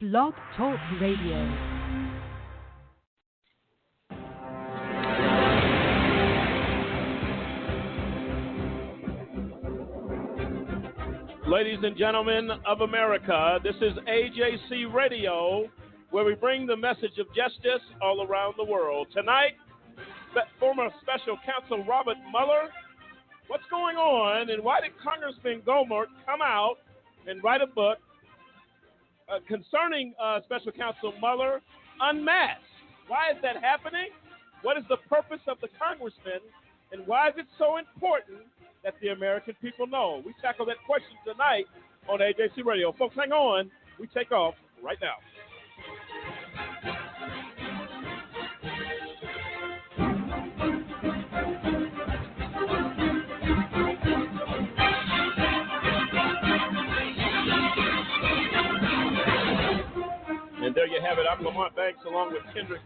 Blog Talk Radio. Ladies and gentlemen of America, this is AJC Radio, where we bring the message of justice all around the world. Tonight, former Special Counsel Robert Mueller. What's going on, and why did Congressman Gohmert come out and write a book concerning Special Counsel Mueller unmasked? Why is that happening? What is the purpose of the congressman, and why is it so important that the American people know? We tackle that question tonight on AJC Radio. Folks, hang on. We take off right now. And there you have it. I'm Lamont Banks along with Kendrick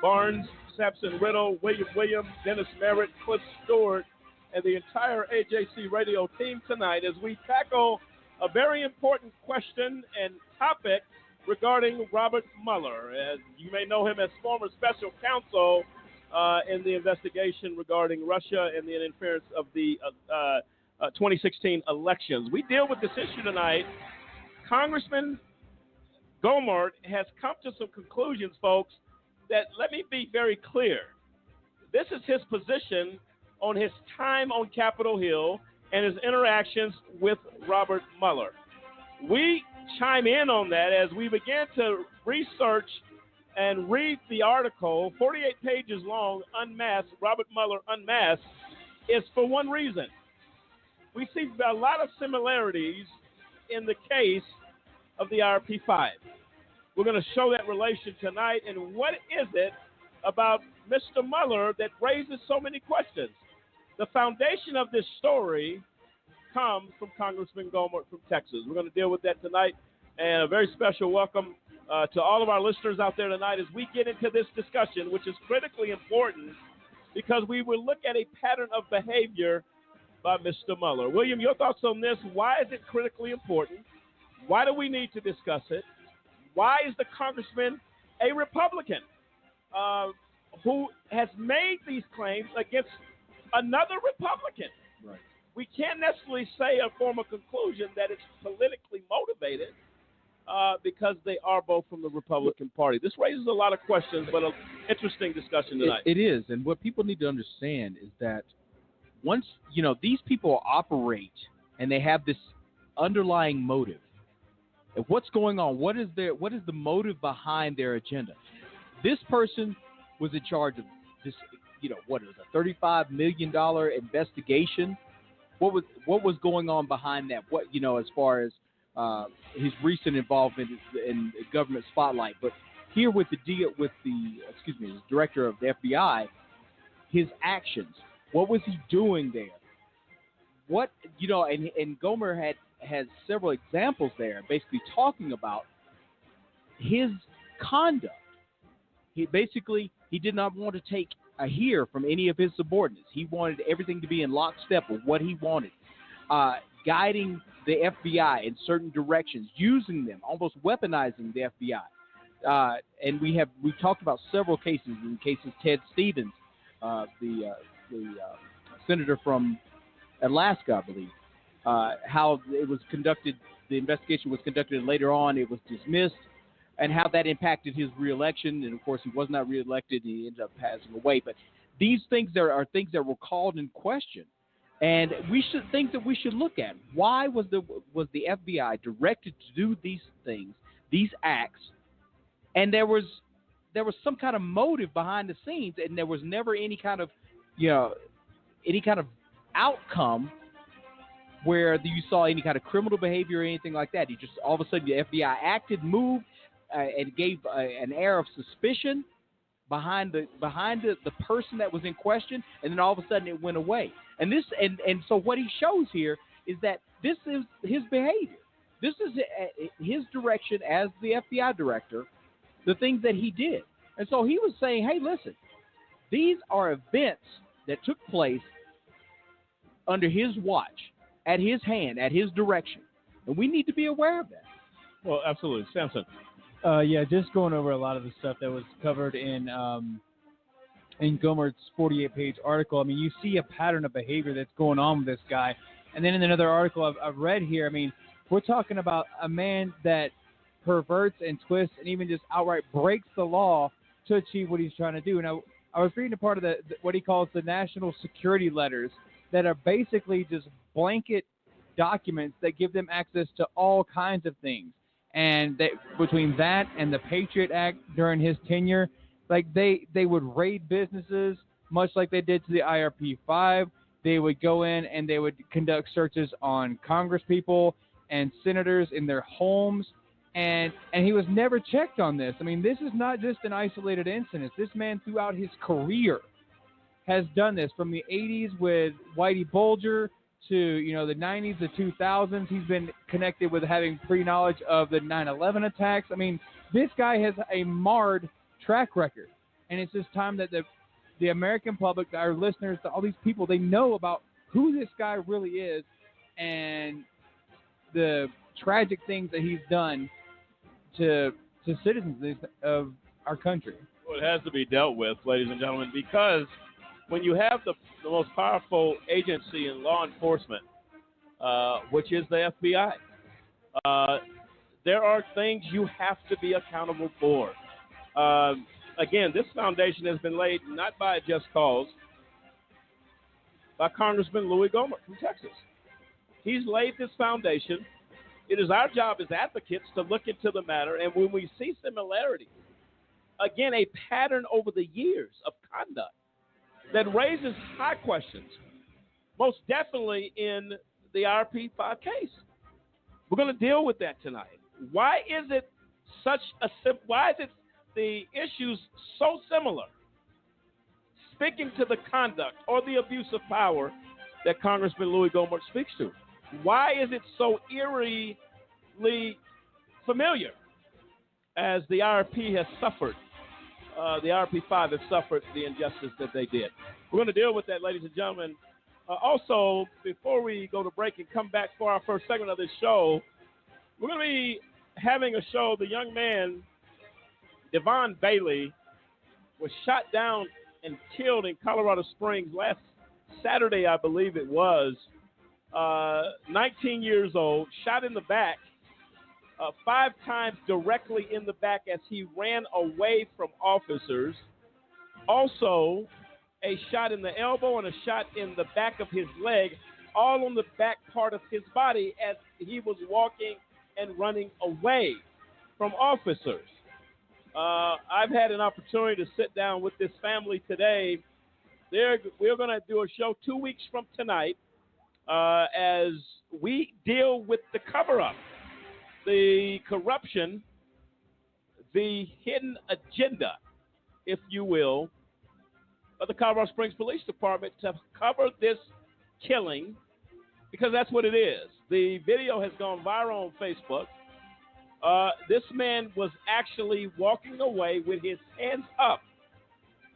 Barnes, Sampson Riddle, William Williams, Dennis Merritt, Cliff Stewart, and the entire AJC Radio team tonight as we tackle a very important question and topic regarding Robert Mueller. As you may know him as former special counsel in the investigation regarding Russia and the interference of the 2016 elections. We deal with this issue tonight. Congressman Gohmert has come to some conclusions, folks, that let me be very clear. This is his position on his time on Capitol Hill and his interactions with Robert Mueller. We chime in on that as we begin to research and read the article, 48 pages long, Unmasked, Robert Mueller Unmasked, is for one reason. We see a lot of similarities in the case of the RP5. We're going to show that relation tonight, and what is it about Mr. Mueller that raises so many questions? The foundation of this story comes from Congressman Gohmert from Texas. We're going to deal with that tonight, and a very special welcome to all of our listeners out there tonight as we get into this discussion, which is critically important because we will look at a pattern of behavior by Mr. Mueller. William, your thoughts on this? Why is it critically important? Why do we need to discuss it? Why is the congressman a Republican who has made these claims against another Republican? Right. We can't necessarily say or form a conclusion that it's politically motivated because they are both from the Republican Party. This raises a lot of questions, but an interesting discussion tonight. It is, and what people need to understand is that once, these people operate and they have this underlying motive. And what's going on? What is the motive behind their agenda? This person was in charge of this, what is a $35 million investigation? What was going on behind that? What, as far as his recent involvement in the government spotlight. But here with the director of the FBI, his actions. What was he doing there? What, and Gohmert has several examples there, basically talking about his conduct. He did not want to take a hear from any of his subordinates. He wanted everything to be in lockstep with what he wanted, guiding the FBI in certain directions, using them, almost weaponizing the FBI. And we've talked about several cases. In cases, Ted Stevens, the senator from Alaska, I believe, how it was conducted, the investigation was conducted, and later on it was dismissed, and how that impacted his reelection. And of course, he was not reelected; he ended up passing away. But these things are things that were called in question, and things that we should look at. Why was the FBI directed to do these things, these acts, and there was some kind of motive behind the scenes, and there was never any kind of outcome where you saw any kind of criminal behavior or anything like that. He just, all of a sudden, the FBI acted, moved, and gave an air of suspicion behind the person that was in question, and then all of a sudden it went away. And so what he shows here is that this is his behavior. This is his direction as the FBI director, the things that he did. And so he was saying, hey, listen, these are events that took place under his watch, at his hand, at his direction. And we need to be aware of that. Well, absolutely. Samson, Yeah, just going over a lot of the stuff that was covered in Gomert's 48-page article. I mean, you see a pattern of behavior that's going on with this guy. And then in another article I've read here, I mean, we're talking about a man that perverts and twists and even just outright breaks the law to achieve what he's trying to do. Now, I was reading a part of what he calls the national security letters that are basically just blanket documents that give them access to all kinds of things. And between that and the Patriot Act during his tenure, like they would raid businesses much like they did to the IRP-5. They would go in and they would conduct searches on congresspeople and senators in their homes. And he was never checked on this. I mean, this is not just an isolated incident. This man throughout his career has done this from the 80s with Whitey Bulger to, the 90s, the 2000s. He's been connected with having pre-knowledge of the 9/11 attacks. I mean, this guy has a marred track record. And it's just time that the American public, our listeners, all these people, they know about who this guy really is and the tragic things that he's done to citizens of our country. Well, it has to be dealt with, ladies and gentlemen, because when you have the most powerful agency in law enforcement, which is the FBI, there are things you have to be accountable for. Again, this foundation has been laid not by Just Cause, by Congressman Louis Gohmert from Texas. He's laid this foundation. It is our job as advocates to look into the matter, and when we see similarities, again, a pattern over the years of conduct that raises high questions, most definitely in the RP5 case. We're going to deal with that tonight. Why is it the issues so similar, speaking to the conduct or the abuse of power that Congressman Louis Gohmert speaks to? Why is it so eerily familiar as the IRP has suffered, the IRP-5 has suffered the injustice that they did? We're going to deal with that, ladies and gentlemen. Also, before we go to break and come back for our first segment of this show, we're going to be having a show. The young man, Devon Bailey, was shot down and killed in Colorado Springs last Saturday, I believe it was. 19 years old, shot in the back, 5 times directly in the back as he ran away from officers. Also, a shot in the elbow and a shot in the back of his leg, all on the back part of his body as he was walking and running away from officers. I've had an opportunity to sit down with this family today. We're going to do a show 2 weeks from tonight as we deal with the cover-up, the corruption, the hidden agenda, if you will, of the Colorado Springs Police Department to cover this killing, because that's what it is. The video has gone viral on Facebook. This man was actually walking away with his hands up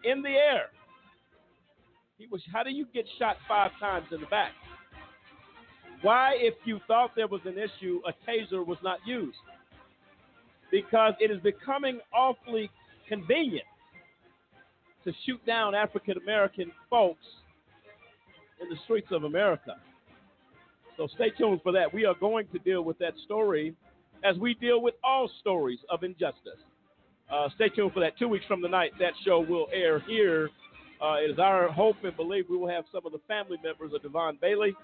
in the air. How do you get shot 5 times in the back? Why, if you thought there was an issue, a taser was not used? Because it is becoming awfully convenient to shoot down African-American folks in the streets of America. So stay tuned for that. We are going to deal with that story as we deal with all stories of injustice. Stay tuned for that. 2 weeks from tonight, that show will air here. It is our hope and belief we will have some of the family members of Devon Bailey.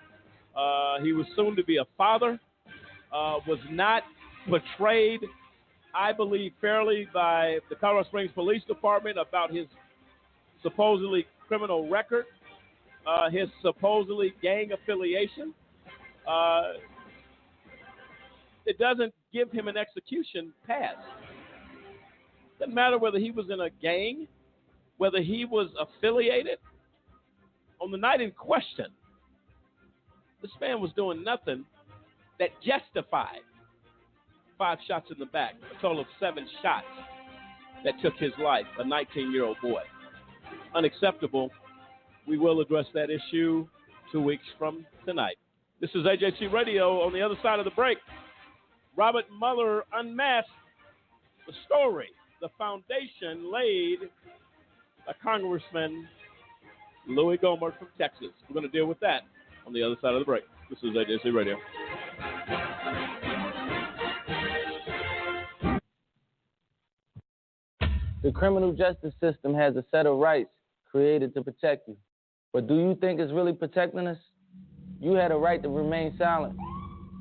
He was soon to be a father, was not portrayed, I believe, fairly by the Colorado Springs Police Department about his supposedly criminal record, his supposedly gang affiliation. It doesn't give him an execution pass. Doesn't matter whether he was in a gang, whether he was affiliated. On the night in question, this man was doing nothing that justified 5 shots in the back, a total of 7 shots that took his life, a 19-year-old boy. Unacceptable. We will address that issue 2 weeks from tonight. This is AJC Radio. On the other side of the break, Robert Mueller unmasked. the story, the foundation laid by Congressman Louis Gohmert from Texas. We're going to deal with that on the other side of the break. This is AJC Radio. The criminal justice system has a set of rights created to protect you. But do you think it's really protecting us? You had a right to remain silent,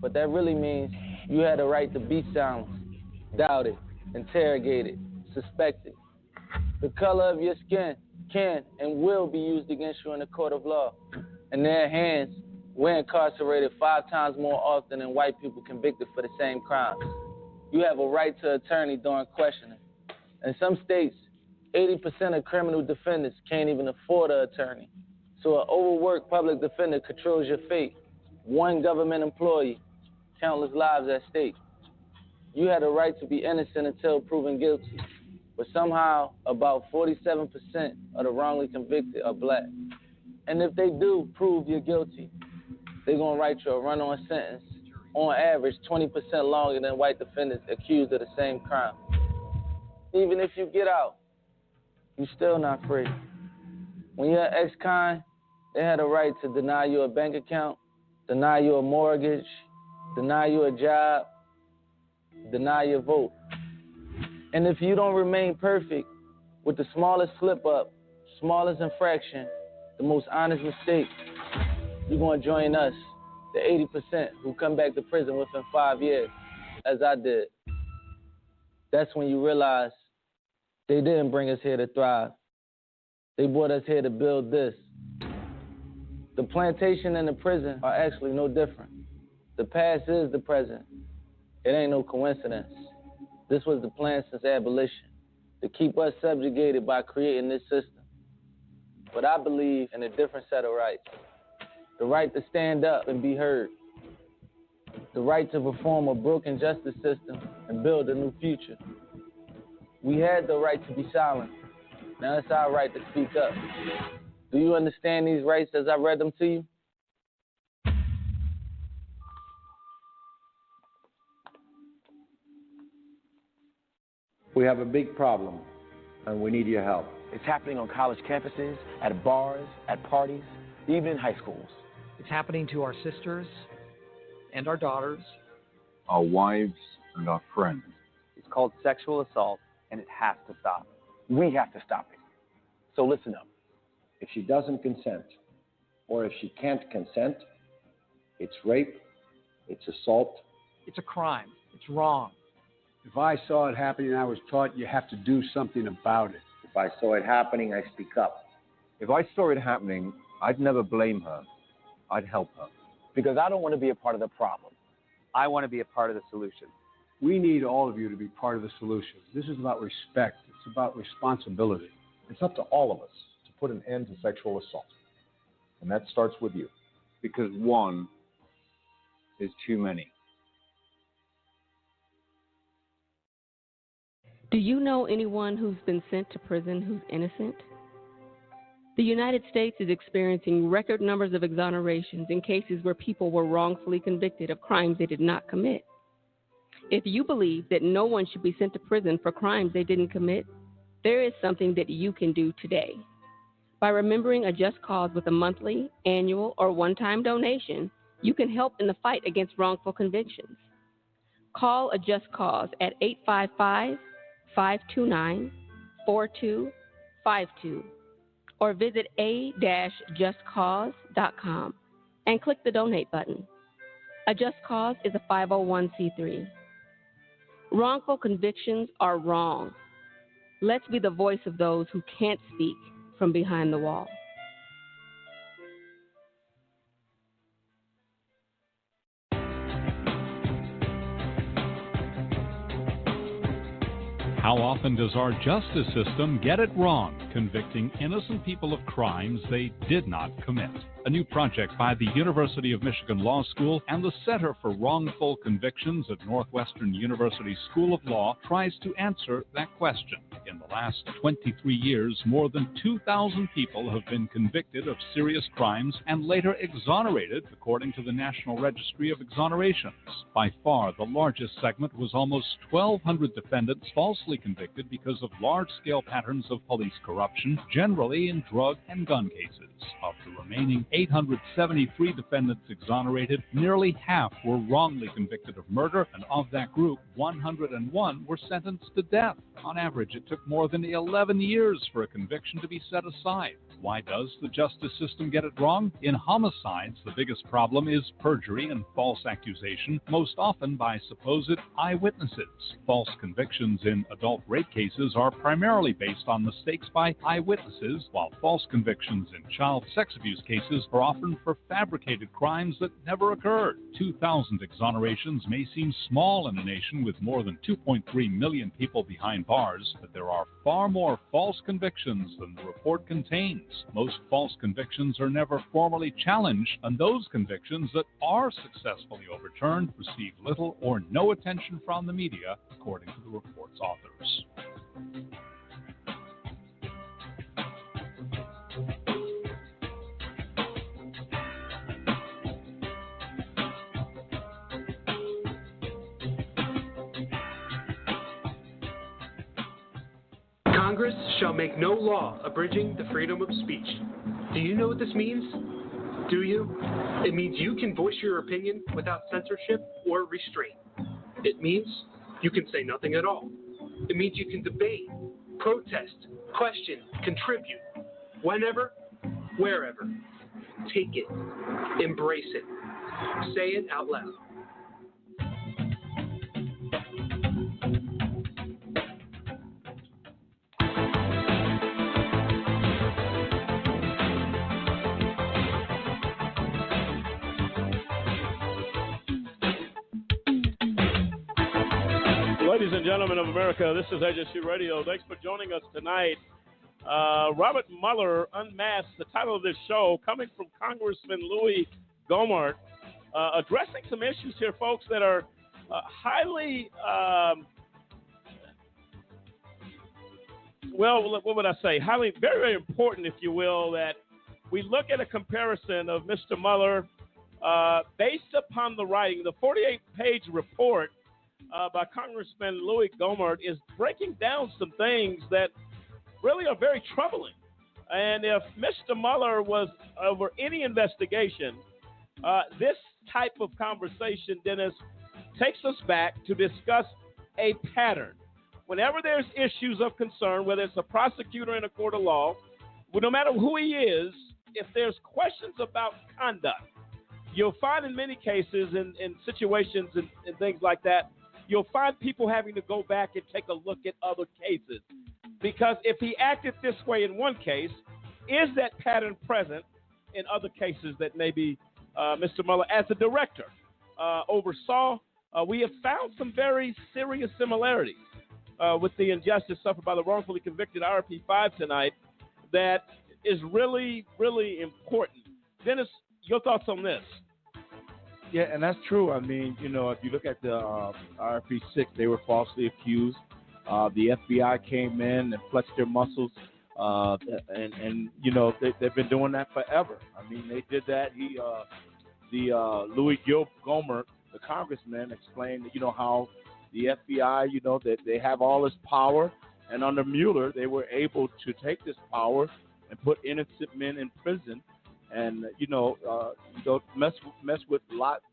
but that really means you had a right to be silenced, doubted, interrogated, suspected. The color of your skin can and will be used against you in the court of law. In their hands, we're incarcerated 5 times more often than white people convicted for the same crimes. You have a right to attorney during questioning. In some states, 80% of criminal defendants can't even afford an attorney. So an overworked public defender controls your fate. One government employee, countless lives at stake. You had a right to be innocent until proven guilty. But somehow, about 47% of the wrongly convicted are black. And if they do prove you're guilty, they're going to write you a run-on sentence, on average 20% longer than white defendants accused of the same crime. Even if you get out, you're still not free. When you're an ex-con, they had a right to deny you a bank account, deny you a mortgage, deny you a job, deny your vote. And if you don't remain perfect, with the smallest slip-up, smallest infraction, the most honest mistake, you're going to join us, the 80% who come back to prison within 5 years, as I did. That's when you realize they didn't bring us here to thrive. They brought us here to build this. The plantation and the prison are actually no different. The past is the present. It ain't no coincidence. This was the plan since abolition, to keep us subjugated by creating this system. But I believe in a different set of rights. The right to stand up and be heard. The right to reform a broken justice system and build a new future. We had the right to be silent. Now it's our right to speak up. Do you understand these rights as I read them to you? We have a big problem, and we need your help. It's happening on college campuses, at bars, at parties, even in high schools. It's happening to our sisters and our daughters, our wives and our friends. It's called sexual assault, and it has to stop. We have to stop it. So listen up. If she doesn't consent, or if she can't consent, it's rape, it's assault. It's a crime. It's wrong. If I saw it happening, I was taught you have to do something about it. If I saw it happening, I speak up. If I saw it happening, I'd never blame her. I'd help her. Because I don't want to be a part of the problem. I want to be a part of the solution. We need all of you to be part of the solution. This is about respect. It's about responsibility. It's up to all of us to put an end to sexual assault. And that starts with you. Because one is too many. Do you know anyone who's been sent to prison who's innocent? The United States is experiencing record numbers of exonerations in cases where people were wrongfully convicted of crimes they did not commit. If you believe that no one should be sent to prison for crimes they didn't commit, there is something that you can do today. By remembering a just cause with a monthly, annual, or one-time donation, you can help in the fight against wrongful convictions. Call a just cause at 855-529-4252 or visit a-justcause.com and click the donate button. A Just Cause is a 501c3. Wrongful convictions are wrong. Let's be the voice of those who can't speak from behind the wall. How often does our justice system get it wrong, convicting innocent people of crimes they did not commit? A new project by the University of Michigan Law School and the Center for Wrongful Convictions at Northwestern University School of Law tries to answer that question. In the the last 23 years, more than 2,000 people have been convicted of serious crimes and later exonerated, according to the National Registry of Exonerations. By far, the largest segment was almost 1,200 defendants falsely convicted because of large-scale patterns of police corruption, generally in drug and gun cases. Of the remaining 873 defendants exonerated, nearly half were wrongly convicted of murder, and of that group, 101 were sentenced to death. On average, it took more than 11 years for a conviction to be set aside. Why does the justice system get it wrong? In homicides, the biggest problem is perjury and false accusation, most often by supposed eyewitnesses. False convictions in adult rape cases are primarily based on mistakes by eyewitnesses, while false convictions in child sex abuse cases are often for fabricated crimes that never occurred. 2,000 exonerations may seem small in a nation with more than 2.3 million people behind bars, but there are far more false convictions than the report contains. Most false convictions are never formally challenged, and those convictions that are successfully overturned receive little or no attention from the media, according to the report's authors. Congress shall make no law abridging the freedom of speech. Do you know what this means? Do you? It means you can voice your opinion without censorship or restraint. It means you can say nothing at all. It means you can debate, protest, question, contribute, whenever, wherever. Take it. Embrace it. Say it out loud. Ladies and gentlemen of America, this is AJC Radio. Thanks for joining us tonight. Robert Mueller Unmasked, the title of this show, coming from Congressman Louis Gohmert, addressing some issues here, folks, that are highly, what would I say? Highly, very, very important, if you will, that we look at a comparison of Mr. Mueller based upon the writing. The 48-page report by Congressman Louis Gohmert is breaking down some things that really are very troubling. And if Mr. Mueller was over any investigation, this type of conversation, Dennis, takes us back to discuss a pattern. Whenever there's issues of concern, whether it's a prosecutor in a court of law, well, no matter who he is, if there's questions about conduct, you'll find in many cases, in situations and things like that, you'll find people having to go back and take a look at other cases. Because if he acted this way in one case, is that pattern present in other cases that maybe Mr. Mueller, as a director, oversaw? We have found some very serious similarities with the injustice suffered by the wrongfully convicted RP5 tonight that is really, really important. Dennis, your thoughts on this? Yeah, and that's true. I mean, you know, if you look at the RP6, they were falsely accused. The FBI came in and flexed their muscles, and you know, they've been doing that forever. I mean, they did that. Louis Gohmert, the congressman, explained, you know, how the FBI, you know, that they have all this power, and under Mueller, they were able to take this power and put innocent men in prison, and mess with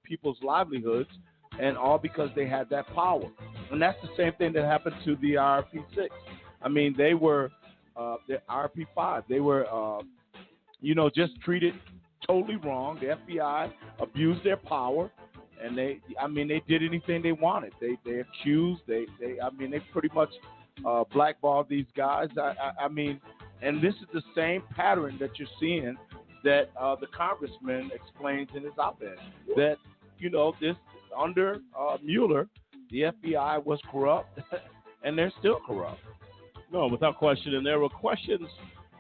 people's livelihoods, and all because they had that power. And that's the same thing that happened to the RP6. I mean, they were the RP5. They were, just treated totally wrong. The FBI abused their power, and they did anything they wanted. They accused. They pretty much blackballed these guys. I mean, and this is the same pattern that you're seeing that the congressman explains in his op-ed, that, you know, this under Mueller, the FBI was corrupt, and they're still corrupt. No, without question. And there were questions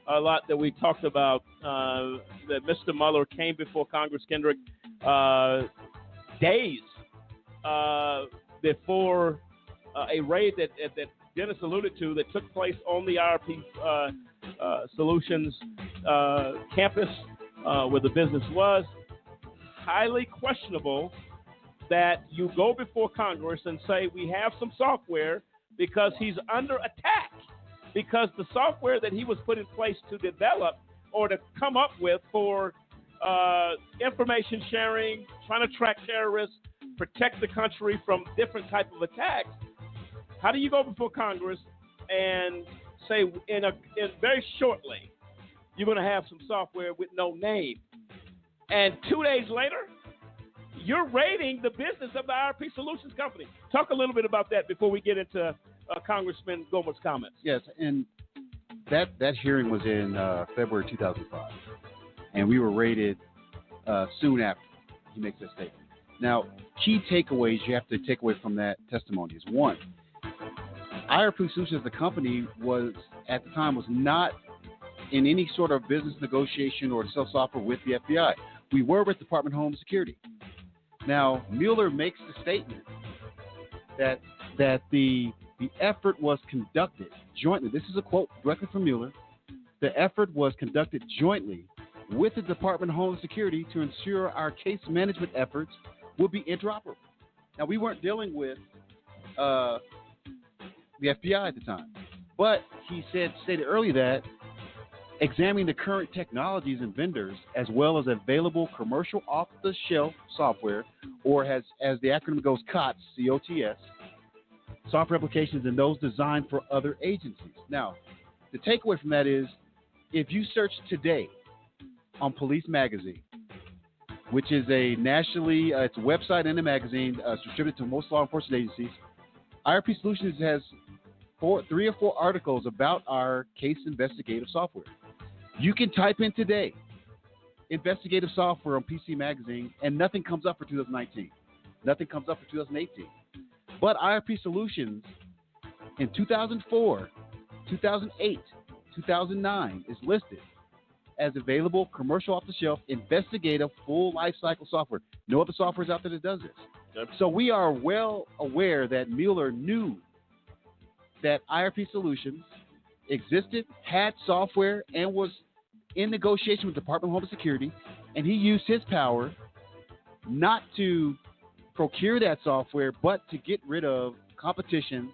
a lot that we talked about that Mr. Mueller came before Congress, Kendrick, days before a raid that Dennis alluded to that took place on the IRP Solutions campus where the business was. Highly questionable that you go before Congress and say we have some software because he's under attack, because the software that he was put in place to develop or to come up with for information sharing, trying to track terrorists, protect the country from different type of attacks. How do you go before Congress and say in very shortly you're going to have some software with no name, and 2 days later you're raiding the business of the IRP Solutions Company? Talk a little bit about that before we get into Congressman Goma's comments. Yes, and that hearing was in February 2005, and we were raided soon after he makes that statement. Now, key takeaways you have to take away from that testimony is, one, IRP Solutions, the company, at the time was not in any sort of business negotiation or sell software with the FBI. We were with the Department of Homeland Security. Now, Mueller makes the statement that the effort was conducted jointly. This is a quote directly from Mueller. The effort was conducted jointly with the Department of Homeland Security to ensure our case management efforts would be interoperable. Now, we weren't dealing with the FBI at the time, but he stated earlier that examining the current technologies and vendors as well as available commercial off-the-shelf software, or as the acronym goes, COTS, C-O-T-S, software applications and those designed for other agencies. Now, the takeaway from that is, if you search today on Police Magazine, which is a nationally, it's a website and a magazine distributed to most law enforcement agencies, IRP Solutions has 3 or 4 articles about our case investigative software. You can type in today, investigative software on PC Magazine, and nothing comes up for 2019. Nothing comes up for 2018. But IRP Solutions in 2004, 2008, 2009 is listed as available commercial off-the-shelf investigative full lifecycle software. No other software is out there that does this. Yep. So we are well aware that Mueller knew that IRP Solutions existed, had software, and was in negotiation with the Department of Homeland Security, and he used his power not to procure that software, but to get rid of competition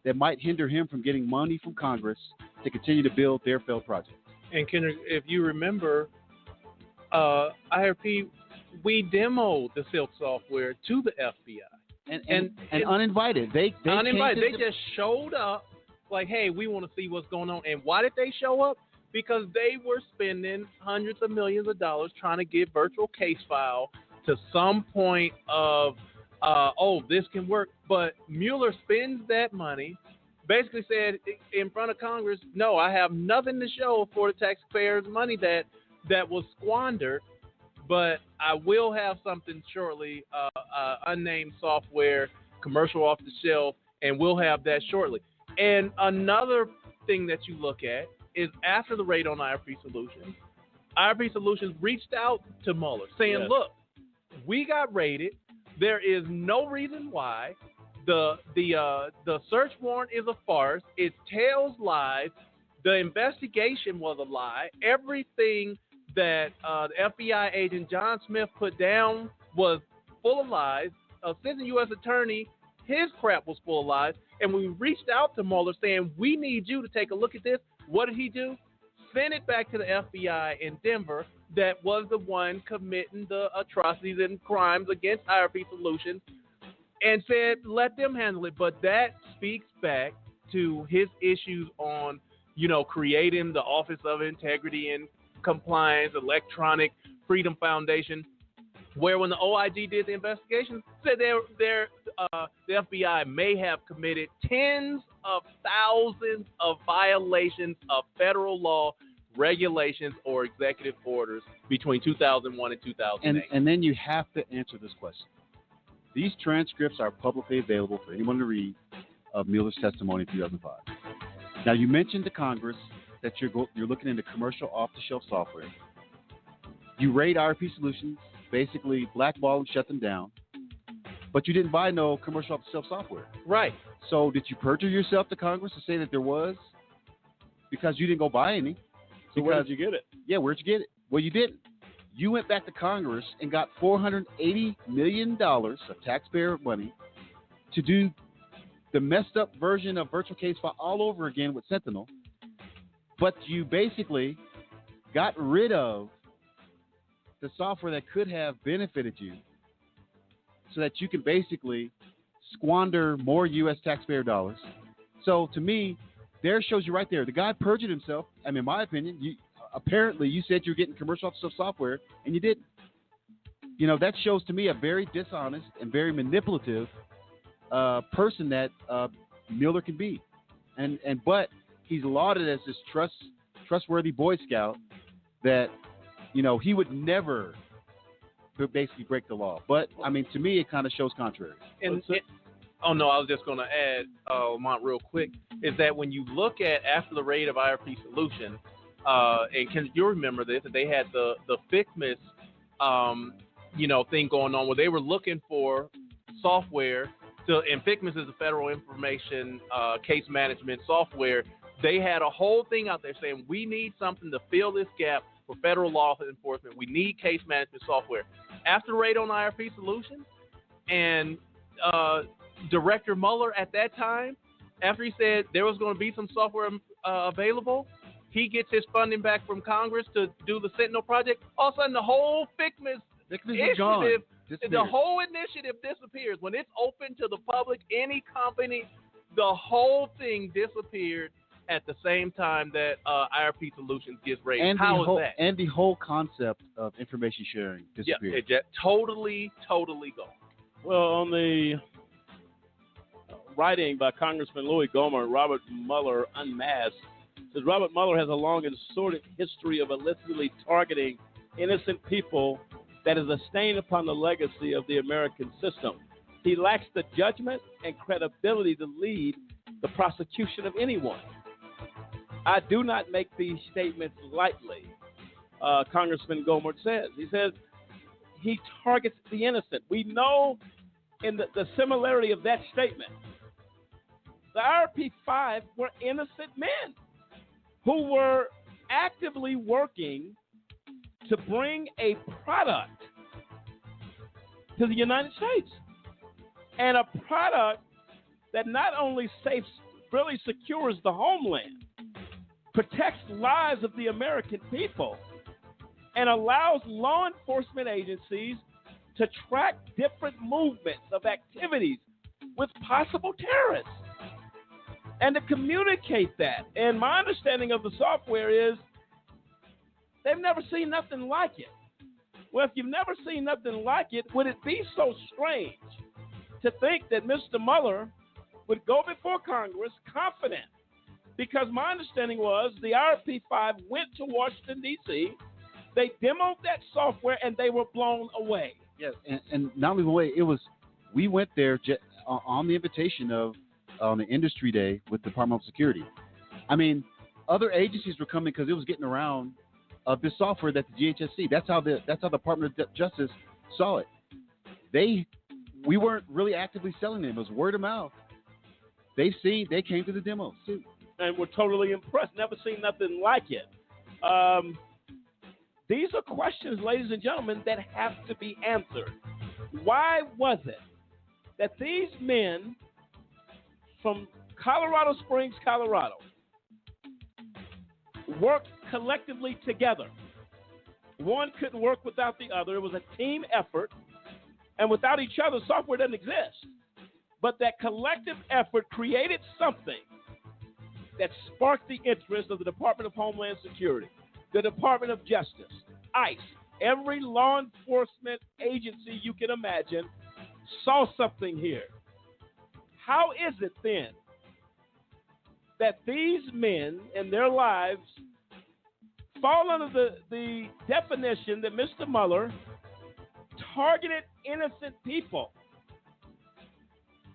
that might hinder him from getting money from Congress to continue to build their failed projects. And Kendrick, if you remember, IRP, we demoed the Silk software to the FBI. And uninvited. They uninvited. They just showed up like, hey, we want to see what's going on. And why did they show up? Because they were spending hundreds of millions of dollars trying to get virtual case file to some point of, this can work. But Mueller spends that money, basically said in front of Congress, no, I have nothing to show for the taxpayers' money that was squandered, but I will have something shortly, unnamed software, commercial off the shelf, and we'll have that shortly. And another thing that you look at is after the raid on IRP Solutions reached out to Mueller saying, yes, look, we got raided. There is no reason why. The search warrant is a farce. It tells lies. The investigation was a lie. Everything that the FBI agent John Smith put down was full of lies. Assistant U.S. Attorney, his crap was full of lies. And when we reached out to Mueller saying, we need you to take a look at this, what did he do? Send it back to the FBI in Denver that was the one committing the atrocities and crimes against IRP Solutions, and said, let them handle it. But that speaks back to his issues on, creating the Office of Integrity and Compliance, Electronic Freedom Foundation, where when the OIG did the investigation, said the FBI may have committed tens of thousands of violations of federal law, regulations, or executive orders between 2001 and 2008. And then you have to answer this question. These transcripts are publicly available for anyone to read of Mueller's testimony in 2005. Now, you mentioned to Congress that you're looking into commercial off-the-shelf software. You raid IRP Solutions, basically blackball and shut them down, but you didn't buy no commercial off-the-shelf software. Right. So did you perjure yourself to Congress to say that there was? Because you didn't go buy any. So where did you get it? Yeah, where'd you get it? Well, you didn't. You went back to Congress and got $480 million of taxpayer money to do the messed up version of virtual case file all over again with Sentinel. But you basically got rid of the software that could have benefited you so that you could basically squander more U.S. taxpayer dollars. So to me, there shows you right there. The guy perjured himself. I mean, in my opinion, apparently you said you're getting commercial software and you didn't. You know, that shows to me a very dishonest and very manipulative person that Mueller can be. But he's lauded as this trustworthy Boy Scout that, you know, he would never basically break the law. But, I mean, to me, it kind of shows contrary. Oh, no, I was just going to add, Lamont, real quick, is that when you look at after the raid of IRP Solution, and can you remember this, that they had the FICMIS, thing going on where they were looking for software and FICMIS is a federal information case management software. They had a whole thing out there saying, we need something to fill this gap for federal law enforcement. We need case management software. After the raid on IRP Solutions and Director Mueller at that time, after he said there was going to be some software available, he gets his funding back from Congress to do the Sentinel project. All of a sudden, the whole FICMIS initiative, the whole initiative disappears. When it's open to the public, any company, the whole thing disappeared at the same time that IRP Solutions gets raised. How is that? And the whole concept of information sharing disappeared. Yeah, it just totally gone. Well, on the writing by Congressman Louis Gohmert, Robert Mueller Unmasked, says Robert Mueller has a long and sordid history of illicitly targeting innocent people that is a stain upon the legacy of the American system. He lacks the judgment and credibility to lead the prosecution of anyone. I do not make these statements lightly, Congressman Gohmert says. He says he targets the innocent. We know in the similarity of that statement, the IRP-5 were innocent men who were actively working to bring a product to the United States, and a product that not only really secures the homeland, protects lives of the American people, and allows law enforcement agencies to track different movements of activities with possible terrorists and to communicate that. And my understanding of the software is they've never seen nothing like it. Well, if you've never seen nothing like it, would it be so strange to think that Mr. Mueller would go before Congress confident? Because my understanding was the IRP-5 went to Washington, D.C., they demoed that software, and they were blown away. Yes, and not only away, we went there on the invitation of on the industry day with the Department of Security. I mean, other agencies were coming because it was getting around of this software that the GHSC. That's how the Department of Justice saw it. We weren't really actively selling them. It was word of mouth. They came to the demos too, and were totally impressed. Never seen nothing like it. These are questions, ladies and gentlemen, that have to be answered. Why was it that these men from Colorado Springs, Colorado, worked collectively together? One couldn't work without the other. It was a team effort. And without each other, software doesn't exist. But that collective effort created something that sparked the interest of the Department of Homeland Security, the Department of Justice, ICE, every law enforcement agency you can imagine saw something here. How is it then that these men and their lives fall under the definition that Mr. Mueller targeted innocent people?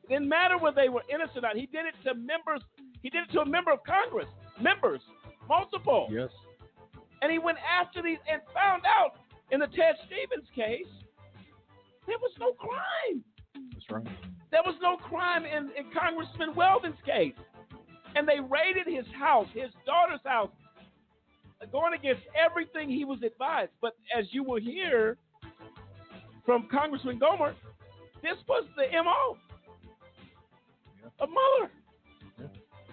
It didn't matter whether they were innocent or not. He did it to members. He did it to a member of Congress. Members, multiple. Yes. And he went after these and found out in the Ted Stevens case, there was no crime. That's right. There was no crime in Congressman Weldon's case. And they raided his house, his daughter's house, going against everything he was advised. But as you will hear from Congressman Gomer, this was the MO of Mueller.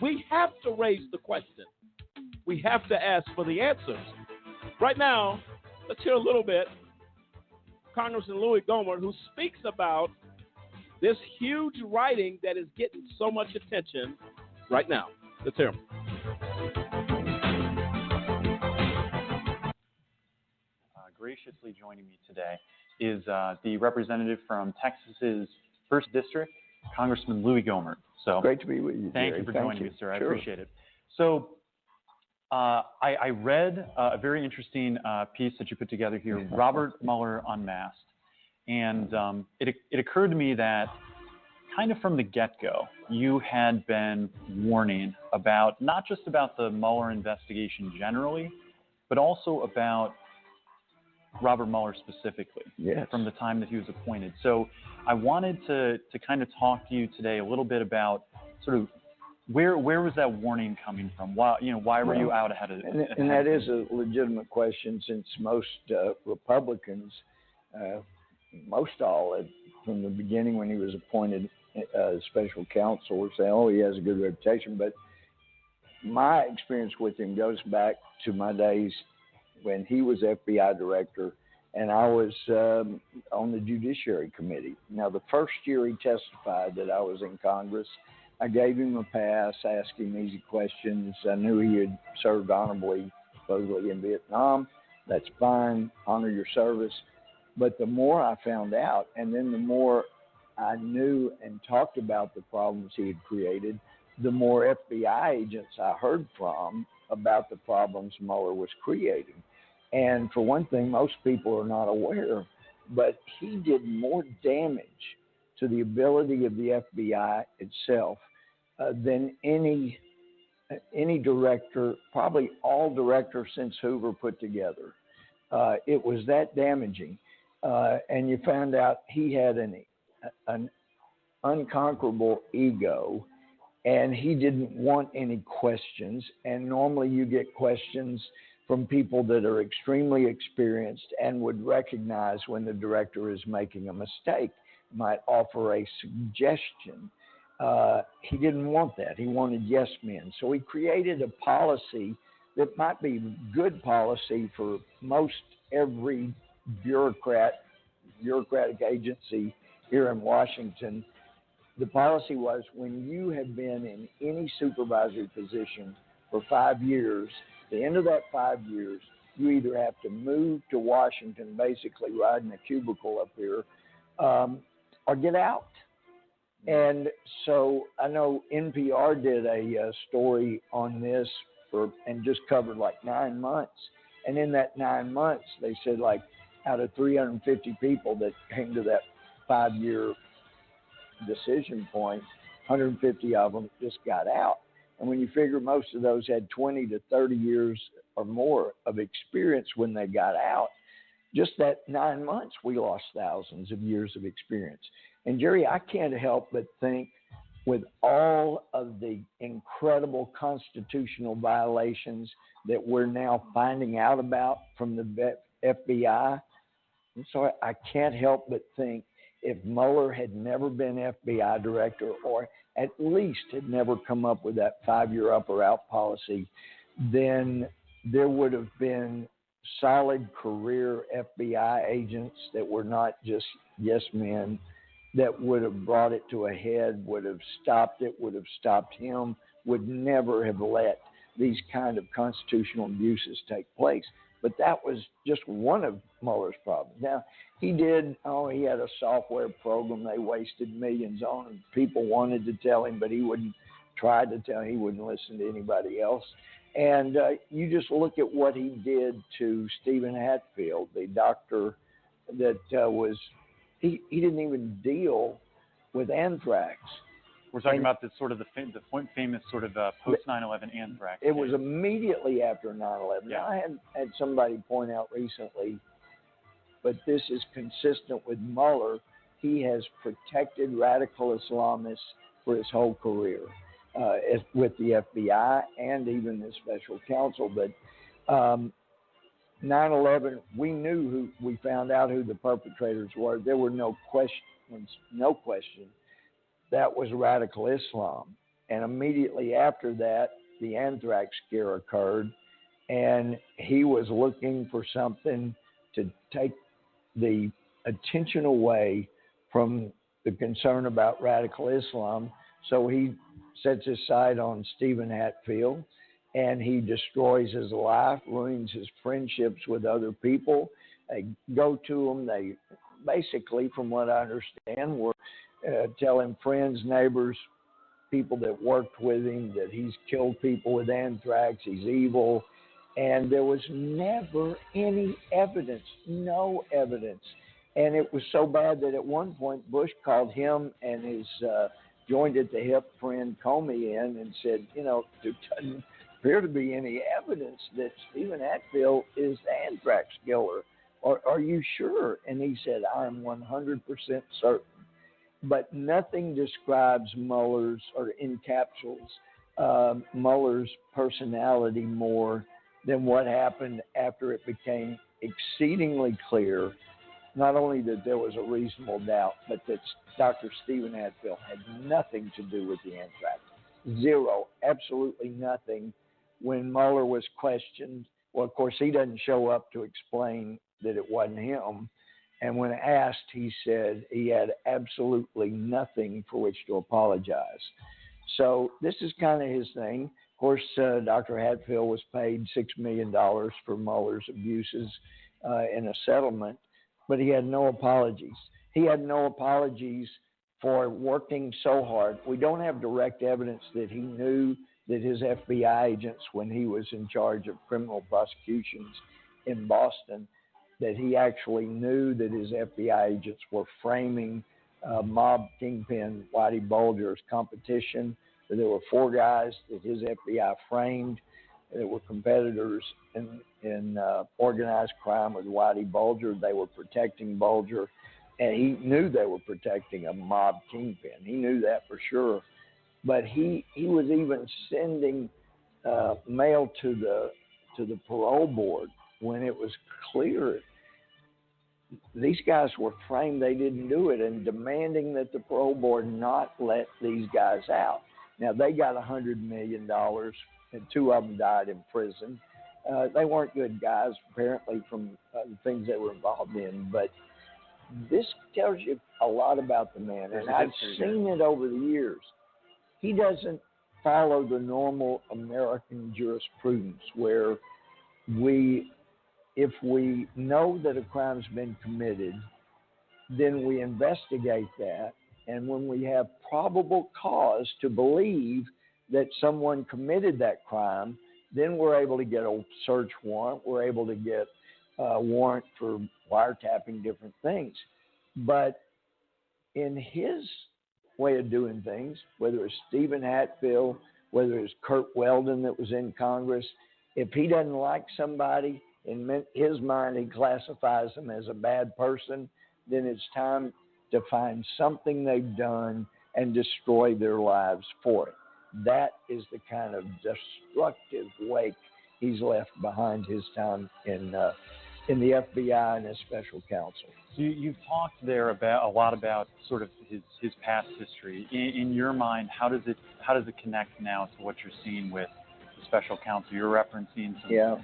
We have to raise the question. We have to ask for the answers. Right now, let's hear a little bit Congressman Louis Gohmert, who speaks about this huge writing that is getting so much attention right now. Let's hear him. Graciously joining me today is the representative from Texas's 1st District, Congressman Louis Gohmert. So great to be with you. Thank you for joining me, sir. I appreciate it. So I read a very interesting piece that you put together here, Robert Mueller Unmasked. And it occurred to me that kind of from the get-go, you had been warning about, not just about the Mueller investigation generally, but also about Robert Mueller specifically, from the time that he was appointed. So I wanted to kind of talk to you today a little bit about sort of where was that warning coming from? Why were you out ahead of it? And that is a legitimate question, since most Republicans, most all, from the beginning when he was appointed special counsel, were saying, oh, he has a good reputation. But my experience with him goes back to my days when he was FBI director and I was on the Judiciary Committee. Now, the first year he testified that I was in Congress, I gave him a pass, asked him easy questions. I knew he had served honorably, supposedly in Vietnam. That's fine, honor your service. But the more I found out, and then the more I knew and talked about the problems he had created, the more FBI agents I heard from about the problems Mueller was creating. And for one thing, most people are not aware, but he did more damage to the ability of the FBI itself than any director, probably all directors since Hoover put together. It was that damaging. And you found out he had an unconquerable ego, and he didn't want any questions. And normally you get questions from people that are extremely experienced and would recognize when the director is making a mistake, might offer a suggestion. He didn't want that. He wanted yes men. So he created a policy that might be good policy for most every bureaucratic agency here in Washington. The policy was, when you have been in any supervisory position for 5 years, at the end of that 5 years, you either have to move to Washington, basically ride in a cubicle up here, or get out. And so I know NPR did a story on this and just covered like 9 months. And in that 9 months, they said, like, out of 350 people that came to that 5-year decision point, 150 of them just got out. And when you figure most of those had 20 to 30 years or more of experience when they got out, just that 9 months, we lost thousands of years of experience. And Jerry, I can't help but think, with all of the incredible constitutional violations that we're now finding out about from the FBI, I'm sorry, I can't help but think, if Mueller had never been FBI director, or at least had never come up with that 5-year up or out policy, then there would have been solid career FBI agents that were not just yes men, that would have brought it to a head, would have stopped it, would have stopped him, would never have let these kind of constitutional abuses take place. But that was just one of Mueller's problems. Now, he had a software program they wasted millions on, and people wanted to tell him, but he wouldn't try to tell, he wouldn't listen to anybody else. And you just look at what he did to Stephen Hatfield, the doctor that he didn't even deal with anthrax. We're talking about the famous sort of post 9/11 anthrax. It was immediately after 9/11. Yeah. Now, I had somebody point out recently, but this is consistent with Mueller. he has protected radical Islamists for his whole career, with the FBI and even the special counsel. But 9/11, we found out who the perpetrators were. There were no question. That was radical Islam. And immediately after that, the anthrax scare occurred, and he was looking for something to take the attention away from the concern about radical Islam. So he sets his sight on Stephen Hatfield, and he destroys his life, ruins his friendships with other people. They go to him. They basically, from what I understand, were telling friends, neighbors, people that worked with him that he's killed people with anthrax, he's evil. And there was never any evidence, no evidence. And it was so bad that at one point Bush called him and his joined at the hip friend Comey in and said, there doesn't appear to be any evidence that Stephen Hatfield is the anthrax killer. Are you sure? And he said, I'm 100% certain. But nothing describes Mueller's or encapsulates Mueller's personality more than what happened after it became exceedingly clear, not only that there was a reasonable doubt, but that Dr. Stephen Hatfield had nothing to do with the anthrax. Zero, absolutely nothing. When Mueller was questioned, well, of course, he doesn't show up to explain that it wasn't him. And when asked, he said he had absolutely nothing for which to apologize. So this is kind of his thing. Of course, Dr. Hatfield was paid $6 million for Mueller's abuses in a settlement, but he had no apologies. He had no apologies for working so hard. We don't have direct evidence that he knew that his FBI agents, when he was in charge of criminal prosecutions in Boston, that he actually knew that his FBI agents were framing mob kingpin Whitey Bulger's competition. That there were 4 guys that his FBI framed that were competitors in organized crime with Whitey Bulger. They were protecting Bulger, and he knew they were protecting a mob kingpin. He knew that for sure. But he was even sending mail to the parole board when it was clear these guys were framed, they didn't do it, and demanding that the parole board not let these guys out. Now, they got $100 million, and 2 of them died in prison. They weren't good guys, apparently, from the things they were involved in, but this tells you a lot about the man, and I've seen it over the years. He doesn't follow the normal American jurisprudence where if we know that a crime's been committed, then we investigate that. And when we have probable cause to believe that someone committed that crime, then we're able to get a search warrant. We're able to get a warrant for wiretapping different things. But in his way of doing things, whether it's Stephen Hatfield, whether it's Kurt Weldon that was in Congress, if he doesn't like somebody, in his mind, he classifies them as a bad person, then it's time to find something they've done and destroy their lives for it. That is the kind of destructive wake he's left behind his time in the FBI and his special counsel. So you've talked there a lot about sort of his past history. In your mind, how does it connect now to what you're seeing with special counsel? You're referencing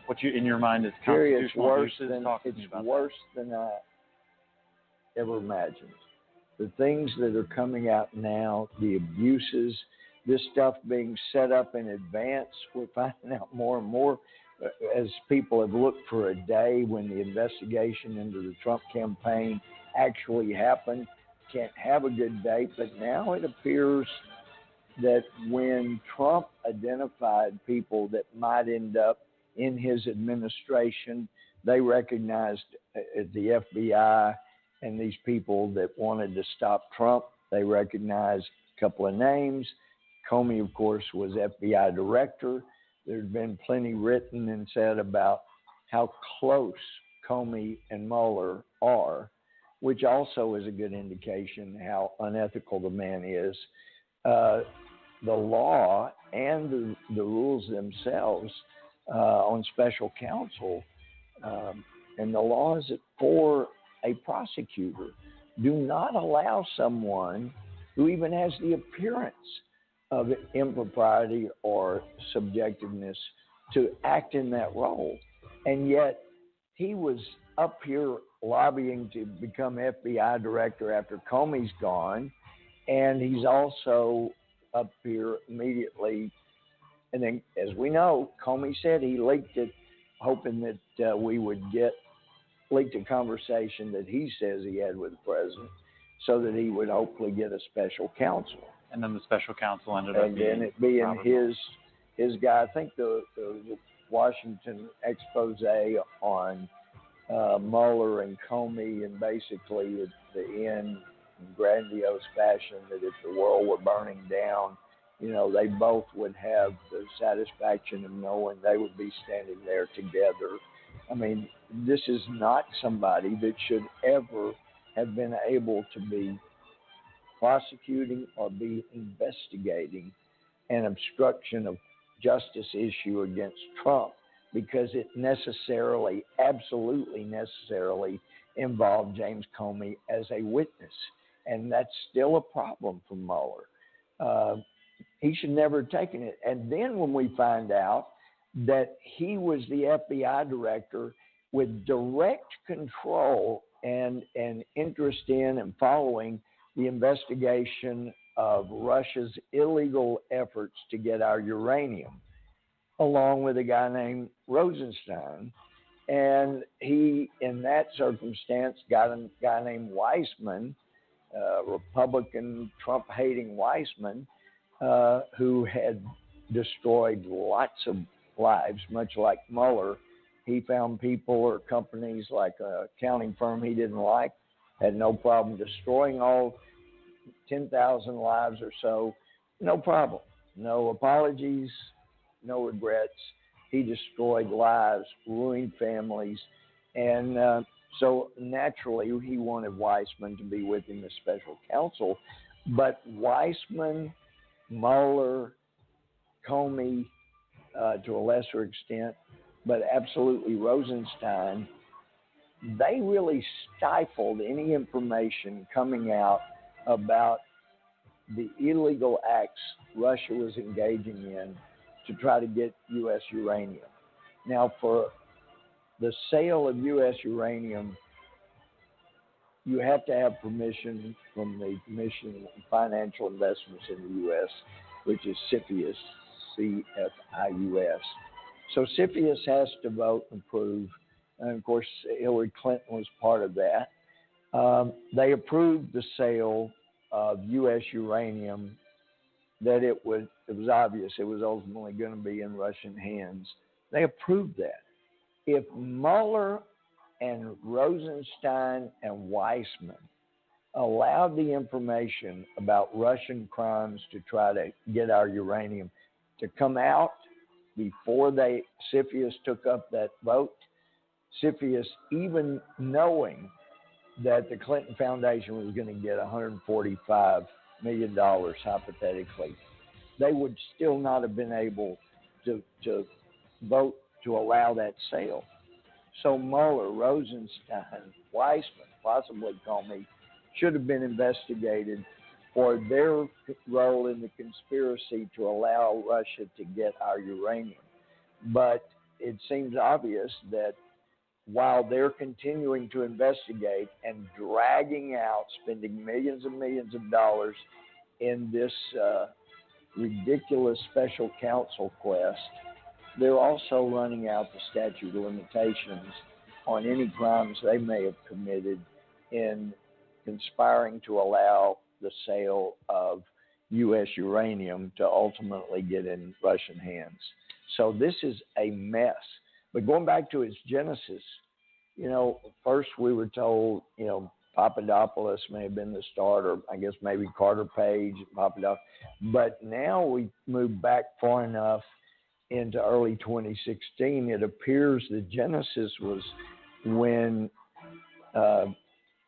what you in your mind is constitutional abuses. It's worse than I ever imagined. The things that are coming out now, the abuses, this stuff being set up in advance, we're finding out more and more as people have looked for a day when the investigation into the Trump campaign actually happened. Can't have a good date, but now it appears that when Trump identified people that might end up in his administration, they recognized the FBI and these people that wanted to stop Trump. They recognized a couple of names. Comey, of course, was FBI Director. There's been plenty written and said about how close Comey and Mueller are. which also is a good indication how unethical the man is. The law and the rules themselves on special counsel and the laws for a prosecutor do not allow someone who even has the appearance of impropriety or subjectiveness to act in that role. And yet he was up here lobbying to become FBI director after Comey's gone, and he's also up here immediately. And then, as we know, Comey said he leaked it, hoping that we would leaked a conversation that he says he had with the president, so that he would hopefully get a special counsel. And then the special counsel ended up being, and then it being Robert his guy. I think the Washington expose on Mueller and Comey, and basically at the end, in grandiose fashion, that if the world were burning down, they both would have the satisfaction of knowing they would be standing there together. I mean, this is not somebody that should ever have been able to be prosecuting or be investigating an obstruction of justice issue against Trump, because it necessarily, absolutely necessarily, involved James Comey as a witness. And that's still a problem for Mueller. He should never have taken it. And then when we find out that he was the FBI director with direct control and interest in and following the investigation of Russia's illegal efforts to get our uranium, along with a guy named Rosenstein. And he, in that circumstance, got a guy named Weissman, Republican Trump-hating Weissman, who had destroyed lots of lives, much like Mueller. He found people or companies like a accounting firm he didn't like, had no problem destroying all 10,000 lives or so. No problem. No apologies, no regrets. He destroyed lives, ruined families. And so naturally he wanted Weissman to be with him as special counsel. But Weissman, Mueller, Comey, to a lesser extent, but absolutely Rosenstein, they really stifled any information coming out about the illegal acts Russia was engaging in to try to get U.S. uranium. Now, for the sale of U.S. uranium, you have to have permission from the Commission on Financial Investments in the U.S., which is CFIUS, C-F-I-U-S. So CFIUS has to vote and approve, and of course Hillary Clinton was part of that. They approved the sale of U.S. uranium, that it was obvious it was ultimately going to be in Russian hands. They approved that. If Mueller and Rosenstein and Weissman allowed the information about Russian crimes to try to get our uranium to come out before CFIUS took up that vote, CFIUS, even knowing that the Clinton Foundation was going to get $145 million, hypothetically, they would still not have been able to vote to allow that sale. So Mueller, Rosenstein, Weissman, possibly Comey, should have been investigated for their role in the conspiracy to allow Russia to get our uranium. But it seems obvious that while they're continuing to investigate and dragging out, spending millions and millions of dollars in this ridiculous special counsel quest, they're also running out the statute of limitations on any crimes they may have committed in conspiring to allow the sale of U.S. uranium to ultimately get in Russian hands. So this is a mess. But going back to its genesis, first we were told, Papadopoulos may have been the start, or I guess maybe Carter Page, Papadopoulos. But now we move back far enough into early 2016, it appears the genesis was when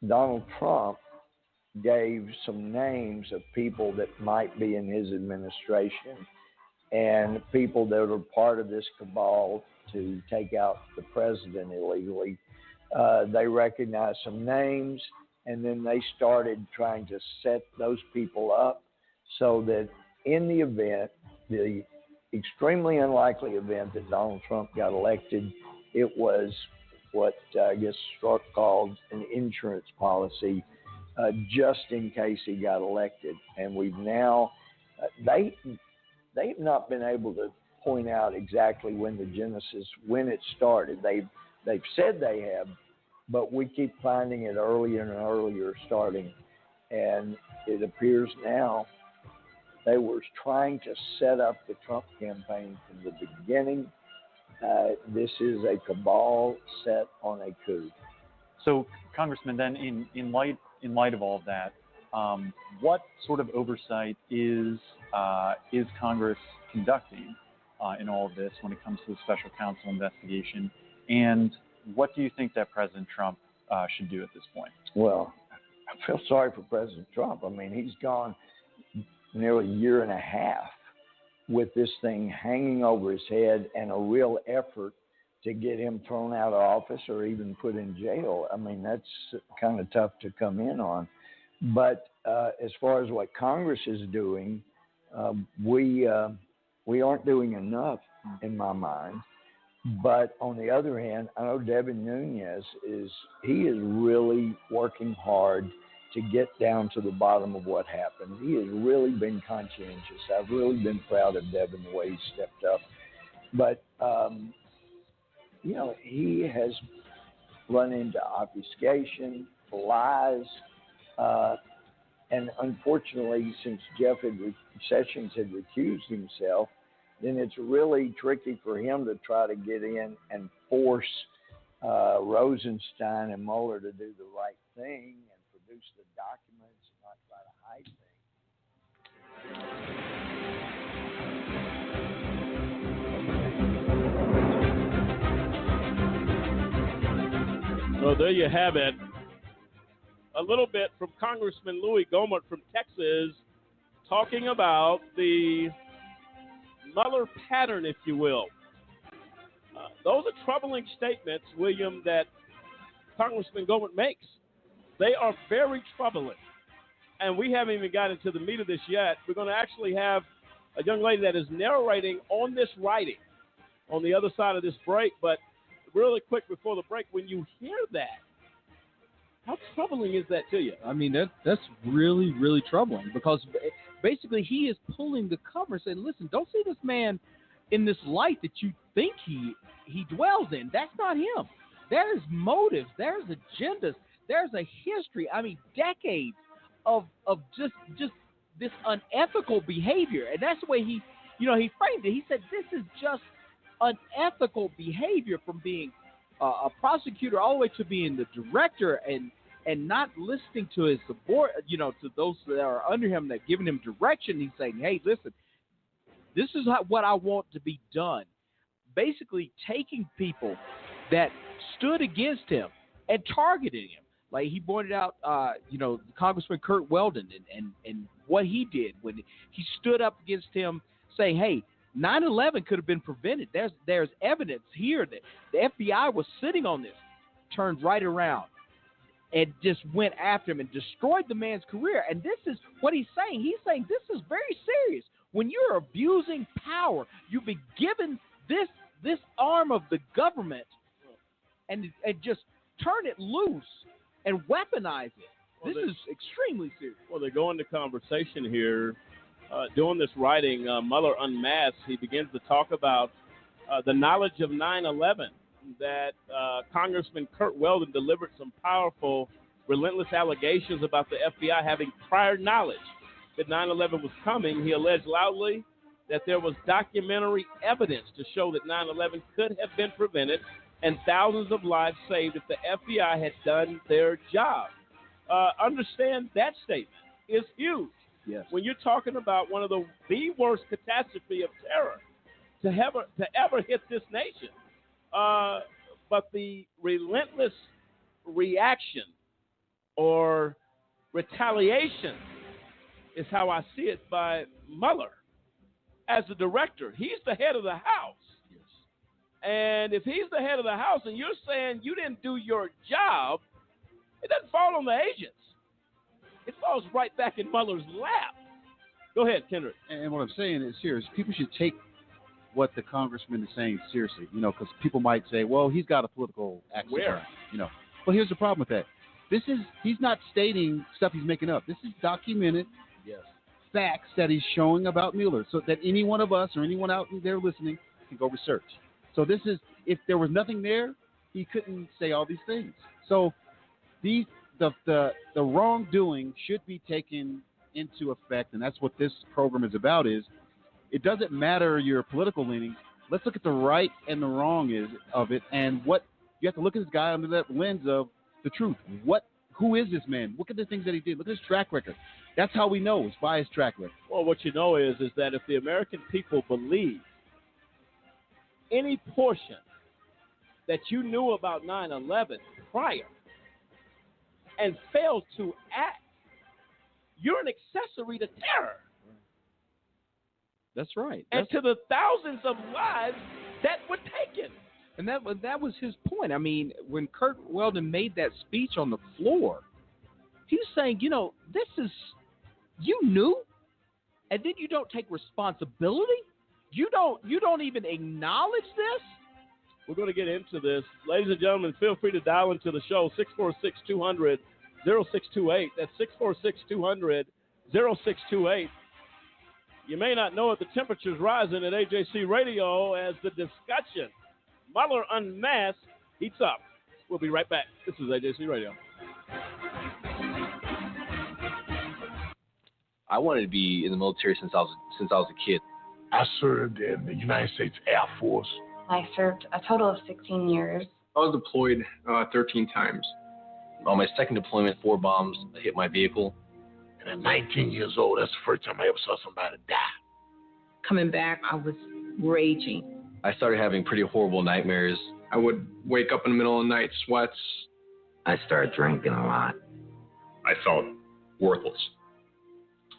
Donald Trump gave some names of people that might be in his administration and people that are part of this cabal to take out the president illegally. They recognized some names, and then they started trying to set those people up so that in the event, the extremely unlikely event that Donald Trump got elected, it was what I guess Strzok called an insurance policy, just in case he got elected. And we've now, they've not been able to point out exactly when the genesis, when it started. They've said they have, but we keep finding it earlier and earlier starting. And it appears now they were trying to set up the Trump campaign from the beginning. This is a cabal set on a coup. So, Congressman, then in light of all of that, what sort of oversight is Congress conducting in all of this when it comes to the special counsel investigation? And what do you think that President Trump should do at this point? Well, I feel sorry for President Trump. I mean, he's gone nearly a year and a half with this thing hanging over his head and a real effort to get him thrown out of office or even put in jail. I mean, that's kind of tough to come in on. But as far as what Congress is doing, we aren't doing enough in my mind. But on the other hand, I know Devin Nunes is really working hard to get down to the bottom of what happened. He has really been conscientious. I've really been proud of Devin the way he stepped up. But, you know, he has run into obfuscation, lies, and unfortunately, since Sessions had recused himself, then it's really tricky for him to try to get in and force Rosenstein and Mueller to do the right thing and produce the documents and not try to hide things. So there you have it. A little bit from Congressman Louis Gohmert from Texas talking about the Mueller pattern, if you will. Those are troubling statements, William, that Congressman Gohmert makes. They are very troubling. And we haven't even gotten to the meat of this yet. We're going to actually have a young lady that is narrating on this writing on the other side of this break. But really quick before the break, when you hear that, how troubling is that to you? I mean, that's really, really troubling because basically he is pulling the cover saying, listen, don't see this man in this light that you think he dwells in. That's not him. There's motives. There's agendas. There's a history. I mean, decades of just this unethical behavior. And that's the way he framed it. He said, this is just unethical behavior from being a prosecutor all the way to being the director and not listening to his support, to those that are under him that giving him direction. He's saying, hey, listen, this is what I want to be done. Basically taking people that stood against him and targeting him. Like he pointed out, Congressman Kurt Weldon and what he did when he stood up against him saying, hey, 9/11 could have been prevented. There's evidence here that the FBI was sitting on this, turned right around and just went after him and destroyed the man's career. And this is what he's saying. He's saying this is very serious. When you're abusing power, you've been given this arm of the government and just turn it loose and weaponize it. This is extremely serious. Well, they go into conversation here. Doing this writing, Mueller Unmasked, he begins to talk about the knowledge of 9/11, that Congressman Kurt Weldon delivered some powerful, relentless allegations about the FBI having prior knowledge that 9/11 was coming. He alleged loudly that there was documentary evidence to show that 9/11 could have been prevented and thousands of lives saved if the FBI had done their job. Understand that statement is huge. Yes. When you're talking about one of the worst catastrophe of terror to ever hit this nation. But the relentless reaction or retaliation is how I see it by Mueller as the director. He's the head of the House. Yes. And if he's the head of the House and you're saying you didn't do your job, it doesn't fall on the agents. It falls right back in Mueller's lap. Go ahead, Kendrick. And what I'm saying is here is people should take what the congressman is saying seriously, because people might say, well, he's got a political axe to grind, But here's the problem with that. He's not stating stuff he's making up. This is documented facts that he's showing about Mueller so that any one of us or anyone out there listening can go research. So if there was nothing there, he couldn't say all these things. So the wrongdoing should be taken into effect, and that's what this program is about. Is it doesn't matter your political leanings. Let's look at the right and the wrong of it, and what you have to look at this guy under that lens of the truth. Who is this man? Look at the things that he did. Look at his track record. That's how we know. It's by his track record. Well, what you know is that if the American people believe any portion that you knew about 9/11 prior and failed to act, you're an accessory to terror. That's right. And to the thousands of lives that were taken. And that was his point. I mean, when Kurt Weldon made that speech on the floor, he was saying, this is, you knew, and then you don't take responsibility? You don't even acknowledge this? We're going to get into this. Ladies and gentlemen, feel free to dial into the show, 646-200-0628. That's 646-200-0628. You may not know it, the temperature's rising at AJC Radio as the discussion, Mueller Unmasked, heats up. We'll be right back. This is AJC Radio. I wanted to be in the military since I was a kid. I served in the United States Air Force. I served a total of 16 years. I was deployed 13 times. On my second deployment, 4 bombs hit my vehicle. And at 19 years old, that's the first time I ever saw somebody die. Coming back, I was raging. I started having pretty horrible nightmares. I would wake up in the middle of the night, sweats. I started drinking a lot. I felt worthless.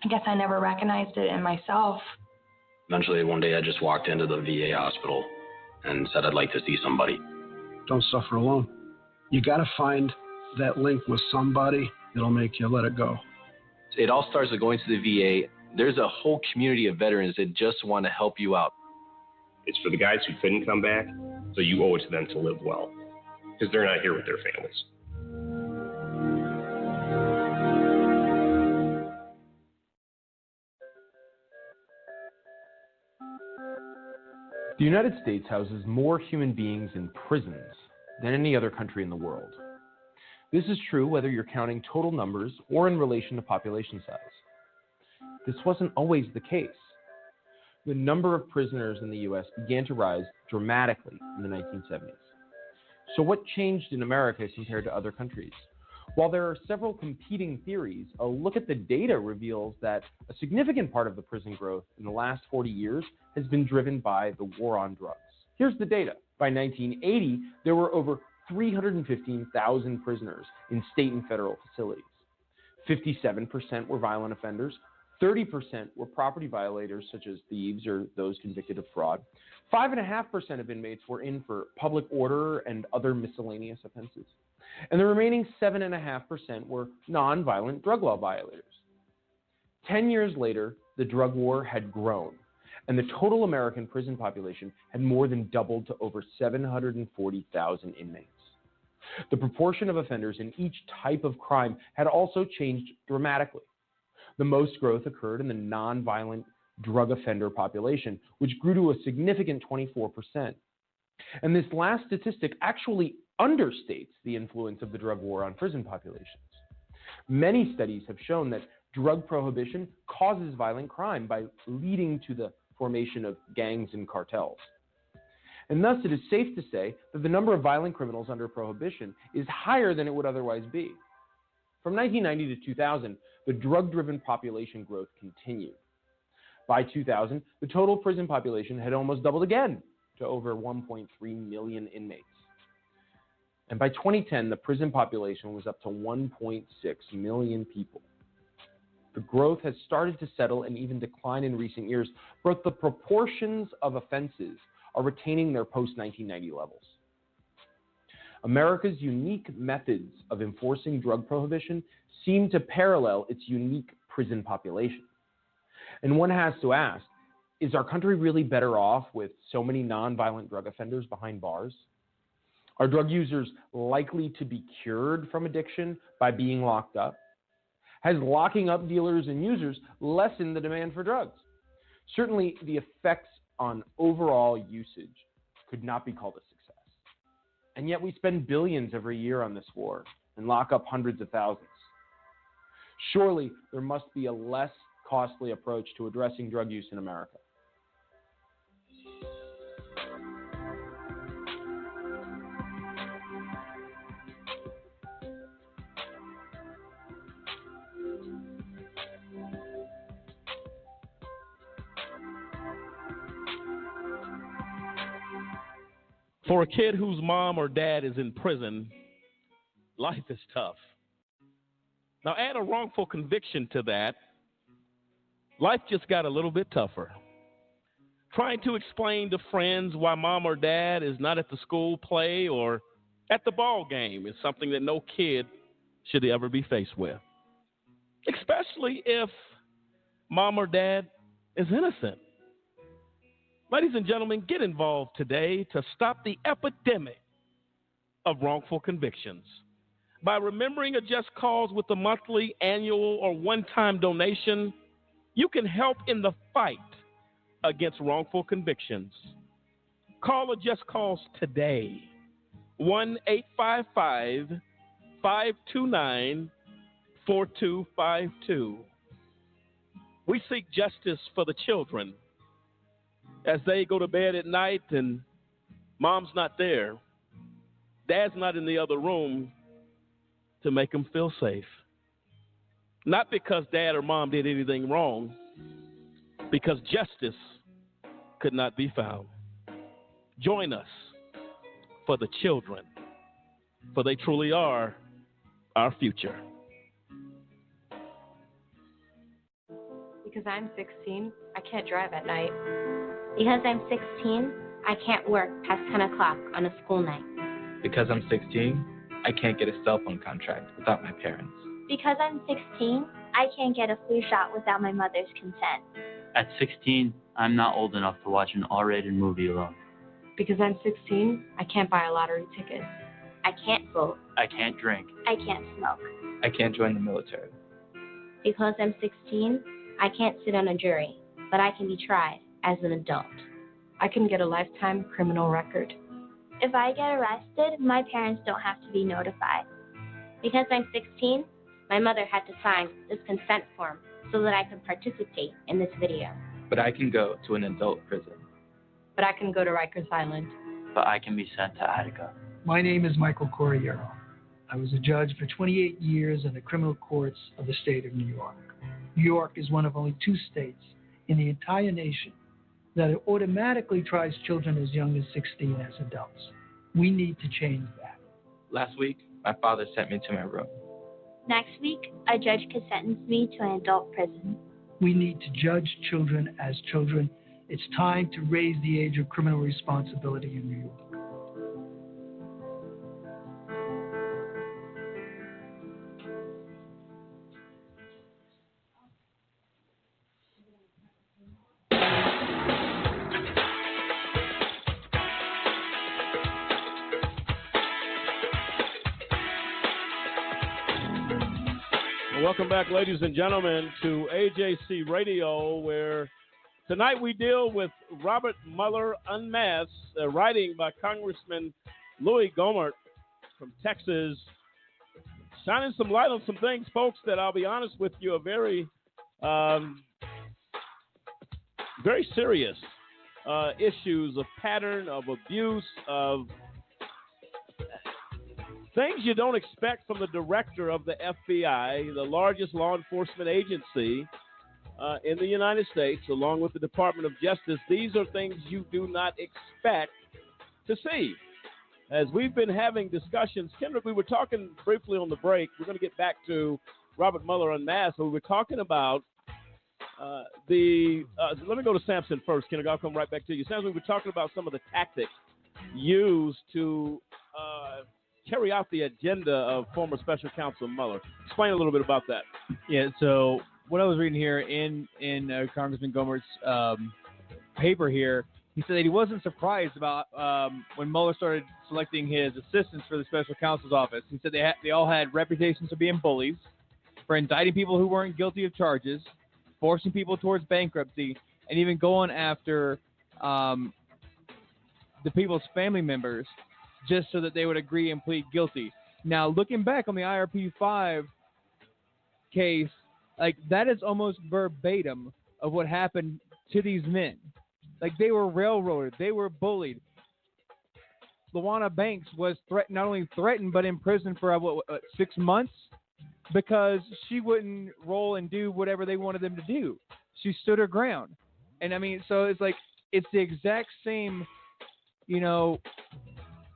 I guess I never recognized it in myself. Eventually, one day, I just walked into the VA hospital and said I'd like to see somebody. Don't suffer alone. You got to find that link with somebody that'll make you let it go. It all starts with going to the VA. There's a whole community of veterans that just want to help you out. It's for the guys who couldn't come back, so you owe it to them to live well, because they're not here with their families. The United States houses more human beings in prisons than any other country in the world. This is true whether you're counting total numbers or in relation to population size. This wasn't always the case. The number of prisoners in the U.S. began to rise dramatically in the 1970s. So what changed in America compared to other countries? While there are several competing theories, a look at the data reveals that a significant part of the prison growth in the last 40 years has been driven by the war on drugs. Here's the data. By 1980, there were over 315,000 prisoners in state and federal facilities. 57% were violent offenders. 30% were property violators, such as thieves or those convicted of fraud. 5.5% of inmates were in for public order and other miscellaneous offenses. And the remaining 7.5% were nonviolent drug law violators. 10 years later, the drug war had grown, and the total American prison population had more than doubled to over 740,000 inmates. The proportion of offenders in each type of crime had also changed dramatically. The most growth occurred in the nonviolent drug offender population, which grew to a significant 24%. And this last statistic actually understates the influence of the drug war on prison populations. Many studies have shown that drug prohibition causes violent crime by leading to the formation of gangs and cartels. And thus it is safe to say that the number of violent criminals under prohibition is higher than it would otherwise be. From 1990 to 2000, the drug-driven population growth continued. By 2000, the total prison population had almost doubled again to over 1.3 million inmates. And by 2010, the prison population was up to 1.6 million people. The growth has started to settle and even decline in recent years, but the proportions of offenses are retaining their post-1990 levels. America's unique methods of enforcing drug prohibition seem to parallel its unique prison population. And one has to ask, is our country really better off with so many nonviolent drug offenders behind bars? Are drug users likely to be cured from addiction by being locked up? Has locking up dealers and users lessened the demand for drugs? Certainly, the effects on overall usage could not be called a success. And yet we spend billions every year on this war and lock up hundreds of thousands. Surely, there must be a less costly approach to addressing drug use in America. For a kid whose mom or dad is in prison, life is tough. Now add a wrongful conviction to that, life just got a little bit tougher. Trying to explain to friends why mom or dad is not at the school play or at the ball game is something that no kid should ever be faced with, especially if mom or dad is innocent. Ladies and gentlemen, get involved today to stop the epidemic of wrongful convictions by remembering a just cause with a monthly, annual, or one-time donation. You can help in the fight against wrongful convictions. Call a just cause today, 1-855-529-4252. We seek justice for the children as they go to bed at night and mom's not there, dad's not in the other room to make them feel safe. Not because dad or mom did anything wrong, because justice could not be found. Join us for the children, for they truly are our future. Because I'm 16, I can't drive at night. Because I'm 16, I can't work past 10 o'clock on a school night. Because I'm 16, I can't get a cell phone contract without my parents. Because I'm 16, I can't get a flu shot without my mother's consent. At 16, I'm not old enough to watch an R-rated movie alone. Because I'm 16, I can't buy a lottery ticket. I can't vote. I can't drink. I can't smoke. I can't join the military. Because I'm 16, I can't sit on a jury, but I can be tried as an adult. I can get a lifetime criminal record. If I get arrested, my parents don't have to be notified. Because I'm 16, my mother had to sign this consent form so that I could participate in this video. But I can go to an adult prison. But I can go to Rikers Island. But I can be sent to Attica. My name is Michael Corriero. I was a judge for 28 years in the criminal courts of the state of New York. New York is one of only 2 states in the entire nation that automatically tries children as young as 16 as adults. We need to change that. Last week, my father sent me to my room. Next week, a judge could sentence me to an adult prison. We need to judge children as children. It's time to raise the age of criminal responsibility in New York. Welcome back, ladies and gentlemen, to AJC Radio, where tonight we deal with Robert Mueller Unmasked, writing by Congressman Louis Gohmert from Texas, shining some light on some things, folks, that I'll be honest with you are very, very serious issues of pattern, of abuse, of things you don't expect from the director of the FBI, the largest law enforcement agency in the United States, along with the Department of Justice. These are things you do not expect to see. As we've been having discussions, Kendrick, we were talking briefly on the break. We're going to get back to Robert Mueller Unmasked. So we were talking about let me go to Sampson first, Kendrick. I'll come right back to you. Sampson, we were talking about some of the tactics used to carry out the agenda of former Special Counsel Mueller. Explain a little bit about that. Yeah, so what I was reading here in Congressman Gohmert's paper here, he said that he wasn't surprised about when Mueller started selecting his assistants for the special counsel's office. He said they all had reputations of being bullies, for indicting people who weren't guilty of charges, forcing people towards bankruptcy, and even going after the people's family members just so that they would agree and plead guilty. Now, looking back on the IRP-5 case, like that is almost verbatim of what happened to these men. Like they were railroaded, they were bullied. Lawana Banks was not only threatened but imprisoned for 6 months because she wouldn't roll and do whatever they wanted them to do. She stood her ground, and I mean, so it's like it's the exact same,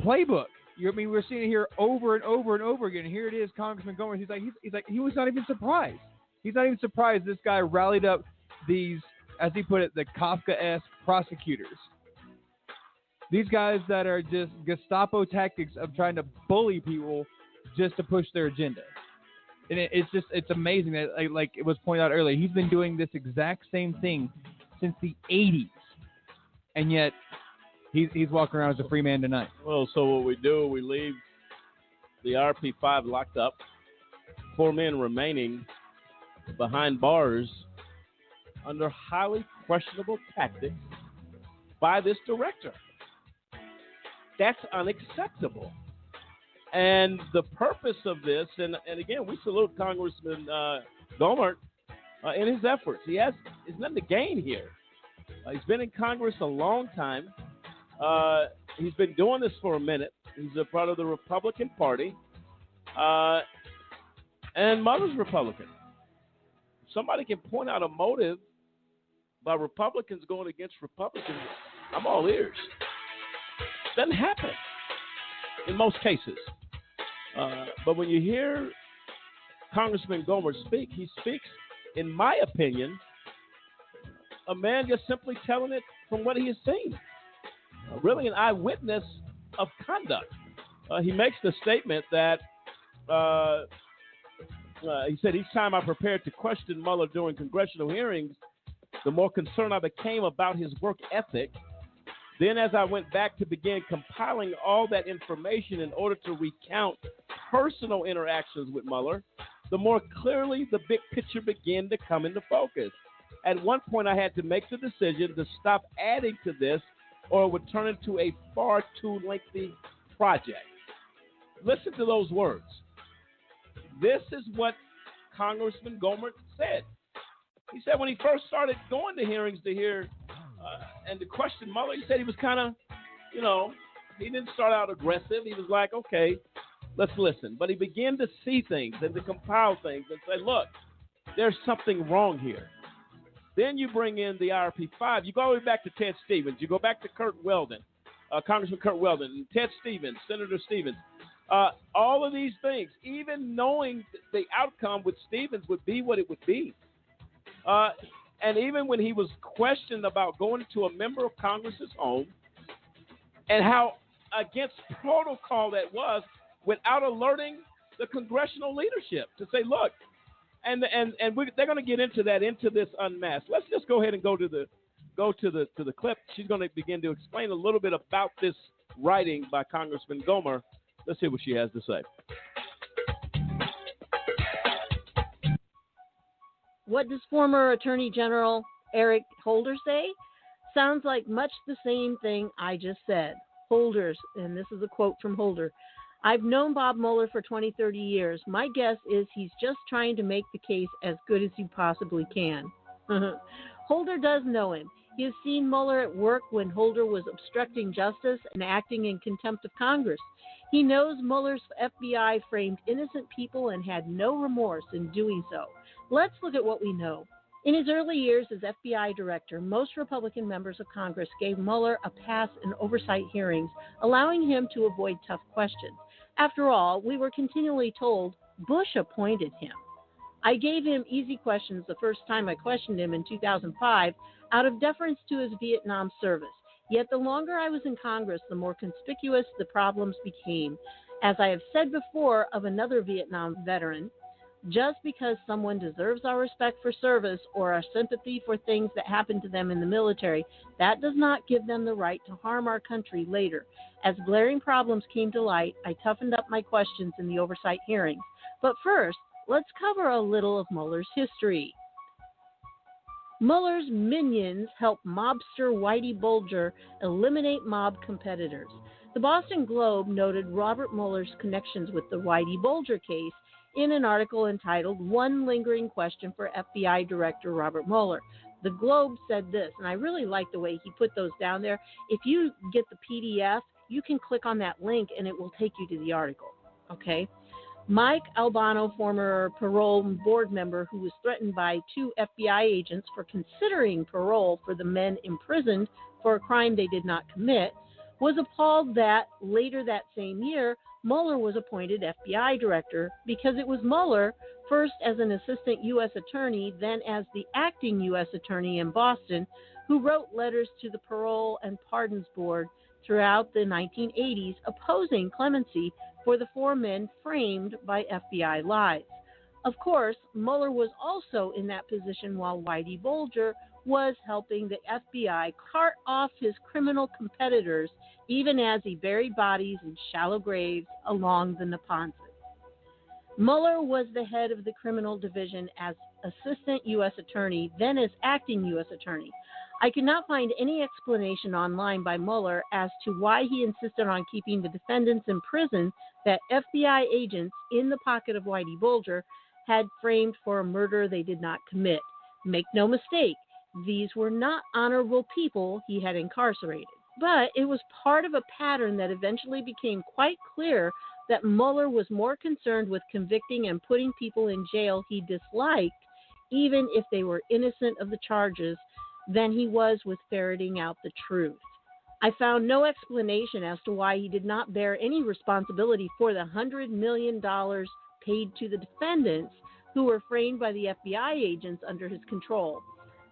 playbook. We're seeing it here over and over and over again. And here it is, Congressman Gohmert. He's like he was not even surprised. He's not even surprised this guy rallied up these, as he put it, the Kafka-esque prosecutors. These guys that are just Gestapo tactics of trying to bully people just to push their agenda. And it's amazing that, like it was pointed out earlier, he's been doing this exact same thing since the 80s. And yet he's walking around as a free man tonight. Well, so what we do, we leave the RP5 locked up, 4 men remaining behind bars under highly questionable tactics by this director. That's unacceptable. And the purpose of this, and again, we salute Congressman Gohmert in his efforts. There's nothing to gain here. He's been in Congress a long time. He's been doing this for a minute. He's a part of the Republican Party. And Mueller's Republican. If somebody can point out a motive by Republicans going against Republicans, I'm all ears. Doesn't happen in most cases. But when you hear Congressman Gohmert speak, he speaks, in my opinion, a man just simply telling it from what he has seen. Really an eyewitness of conduct. He makes the statement that he said, each time I prepared to question Mueller during congressional hearings, the more concerned I became about his work ethic. Then as I went back to begin compiling all that information in order to recount personal interactions with Mueller, the more clearly the big picture began to come into focus. At one point, I had to make the decision to stop adding to this or it would turn into a far too lengthy project. Listen to those words. This is what Congressman Gohmert said. He said when he first started going to hearings to hear and to question Mueller, he said he was kind of, he didn't start out aggressive. He was like, okay, let's listen. But he began to see things and to compile things and say, look, there's something wrong here. Then you bring in the IRP-5. You go all the way back to Ted Stevens. You go back to Kurt Weldon, Congressman Kurt Weldon, and Ted Stevens, Senator Stevens. All of these things, even knowing the outcome with Stevens would be what it would be. And even when he was questioned about going into a member of Congress's home and how against protocol that was without alerting the congressional leadership to say, look, they're going to get into this unmasked. Let's just go ahead and go to the clip. She's going to begin to explain a little bit about this writing by Congressman Gohmert. Let's see what she has to say. What does former Attorney General Eric Holder say? Sounds like much the same thing I just said. Holder's, and this is a quote from Holder, I've known Bob Mueller for 20, 30 years. My guess is he's just trying to make the case as good as he possibly can. Holder does know him. He has seen Mueller at work when Holder was obstructing justice and acting in contempt of Congress. He knows Mueller's FBI framed innocent people and had no remorse in doing so. Let's look at what we know. In his early years as FBI director, most Republican members of Congress gave Mueller a pass in oversight hearings, allowing him to avoid tough questions. After all, we were continually told Bush appointed him. I gave him easy questions the first time I questioned him in 2005 out of deference to his Vietnam service. Yet the longer I was in Congress, the more conspicuous the problems became. As I have said before of another Vietnam veteran, just because someone deserves our respect for service or our sympathy for things that happened to them in the military, that does not give them the right to harm our country later. As glaring problems came to light, I toughened up my questions in the oversight hearings. But first, let's cover a little of Mueller's history. Mueller's minions helped mobster Whitey Bulger eliminate mob competitors. The Boston Globe noted Robert Mueller's connections with the Whitey Bulger case in an article entitled One Lingering Question for FBI Director Robert Mueller. The Globe said this, and I really like the way he put those down there. If you get the PDF, you can click on that link and it will take you to the article, okay? Mike Albano, former parole board member who was threatened by 2 FBI agents for considering parole for the men imprisoned for a crime they did not commit, was appalled that later that same year, Mueller was appointed FBI director because it was Mueller, first as an assistant U.S. attorney, then as the acting U.S. attorney in Boston, who wrote letters to the Parole and Pardons Board throughout the 1980s opposing clemency for the 4 men framed by FBI lies. Of course, Mueller was also in that position while Whitey Bulger was helping the FBI cart off his criminal competitors, even as he buried bodies in shallow graves along the Neponset. Mueller was the head of the criminal division as assistant U.S. attorney, then as acting U.S. attorney. I could not find any explanation online by Mueller as to why he insisted on keeping the defendants in prison that FBI agents in the pocket of Whitey Bulger had framed for a murder they did not commit. Make no mistake, these were not honorable people he had incarcerated. But it was part of a pattern that eventually became quite clear that Mueller was more concerned with convicting and putting people in jail he disliked, even if they were innocent of the charges, than he was with ferreting out the truth. I found no explanation as to why he did not bear any responsibility for the $100 million paid to the defendants who were framed by the FBI agents under his control.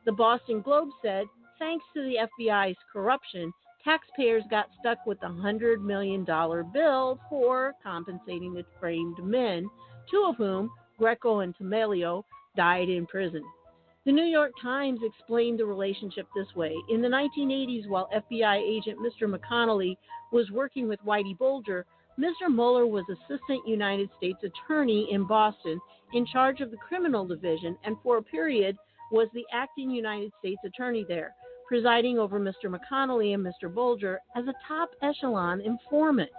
The Boston Globe said, thanks to the FBI's corruption, taxpayers got stuck with a $100 million bill for compensating the framed men, 2 of whom, Greco and Tamelio, died in prison. The New York Times explained the relationship this way. In the 1980s, while FBI agent Mr. McConnelly was working with Whitey Bulger, Mr. Mueller was Assistant United States Attorney in Boston in charge of the criminal division and for a period was the acting United States Attorney there, presiding over Mr. McConnelly and Mr. Bulger as a top echelon informant.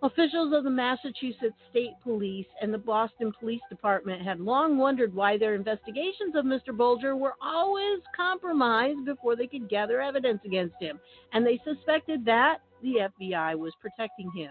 Officials of the Massachusetts State Police and the Boston Police Department had long wondered why their investigations of Mr. Bulger were always compromised before they could gather evidence against him, and they suspected that the FBI was protecting him.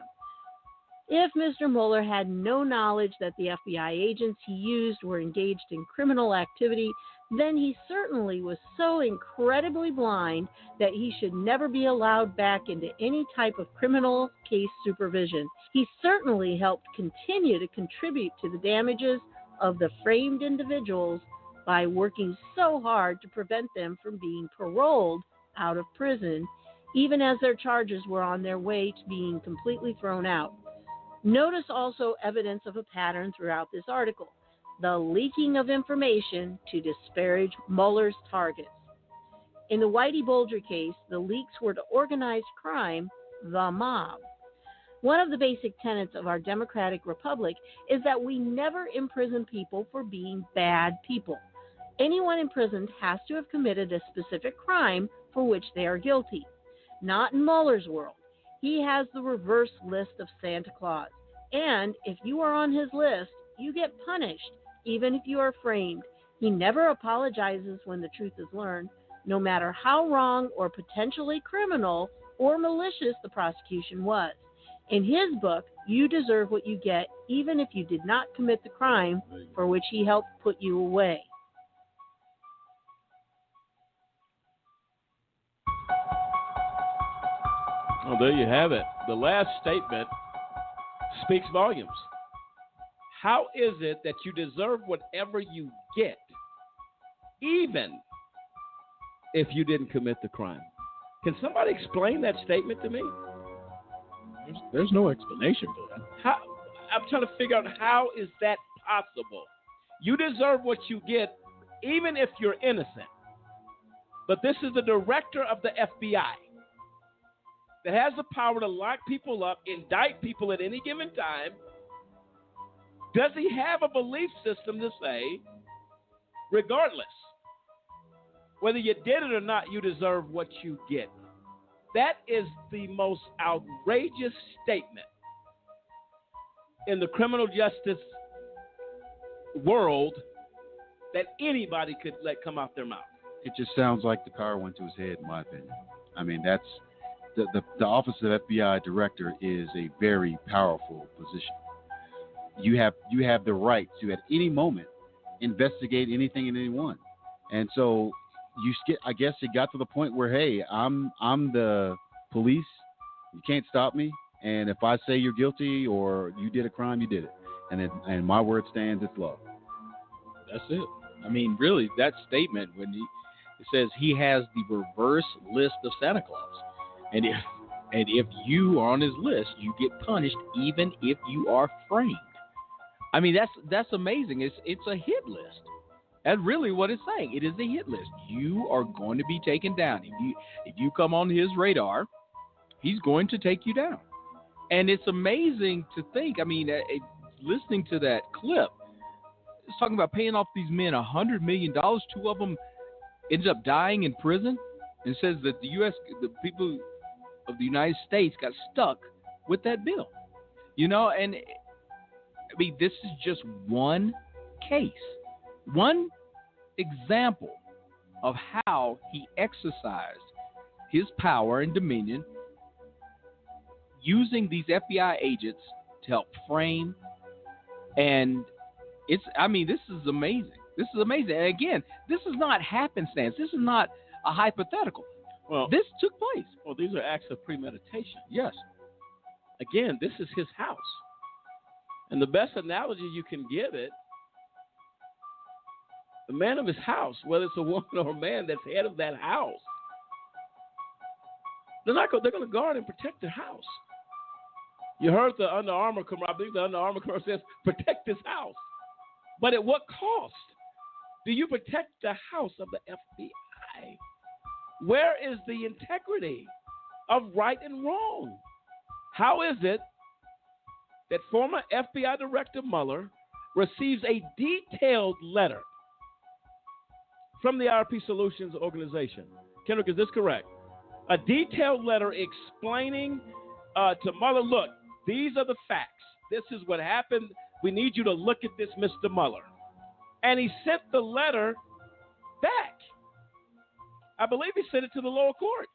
If Mr. Mueller had no knowledge that the FBI agents he used were engaged in criminal activity, then he certainly was so incredibly blind that he should never be allowed back into any type of criminal case supervision. He certainly helped continue to contribute to the damages of the framed individuals by working so hard to prevent them from being paroled out of prison, even as their charges were on their way to being completely thrown out. Notice also evidence of a pattern throughout this article: the leaking of information to disparage Mueller's targets. In the Whitey Bulger case, the leaks were to organized crime, the mob. One of the basic tenets of our democratic republic is that we never imprison people for being bad people. Anyone imprisoned has to have committed a specific crime for which they are guilty. Not in Mueller's world. He has the reverse list of Santa Claus. And if you are on his list, you get punished, even if you are framed. He never apologizes when the truth is learned, no matter how wrong or potentially criminal or malicious the prosecution was. In his book, you deserve what you get, even if you did not commit the crime for which he helped put you away. Well, there you have it. The last statement speaks volumes. How is it that you deserve whatever you get, even if you didn't commit the crime? Can somebody explain that statement to me? There's no explanation for that. I'm trying to figure out how is that possible. You deserve what you get, even if you're innocent. But this is the director of the FBI that has the power to lock people up, indict people at any given time. Does he have a belief system to say, regardless, whether you did it or not, you deserve what you get? That is the most outrageous statement in the criminal justice world that anybody could let come out their mouth. It just sounds like the power went to his head, in my opinion. I mean, that's the office of FBI Director is a very powerful position. You have the right to, at any moment, investigate anything and anyone. And so I guess it got to the point where, hey, I'm the police. You can't stop me. And if I say you're guilty or you did a crime, you did it. And my word stands, it's law. That's it. I mean, really, that statement when it says he has the reverse list of Santa Claus, and if you are on his list, you get punished even if you are framed. I mean, that's amazing. It's a hit list. That's really what it's saying. It is a hit list. You are going to be taken down. If you come on his radar, he's going to take you down. And it's amazing to think. I mean, listening to that clip, it's talking about paying off these men $100 million. 2 of them ended up dying in prison. And says that the people of the United States got stuck with that bill. You know, and I mean, this is just one case, one example of how he exercised his power and dominion using these FBI agents to help frame. And this is amazing. This is amazing. And again, this is not happenstance. This is not a hypothetical. Well, this took place. Well, these are acts of premeditation. Yes. Again, this is his house. And the best analogy you can give it, the man of his house, whether it's a woman or a man that's head of that house, they're going to guard and protect their house. You heard the Under Armour commercial. I believe the Under Armour commercial says, protect this house. But at what cost do you protect the house of the FBI? Where is the integrity of right and wrong? How is it that former FBI Director Mueller receives a detailed letter from the IRP Solutions organization? Kendrick, is this correct? A detailed letter explaining to Mueller, look, these are the facts. This is what happened. We need you to look at this, Mr. Mueller. And he sent the letter back. I believe he sent it to the lower court.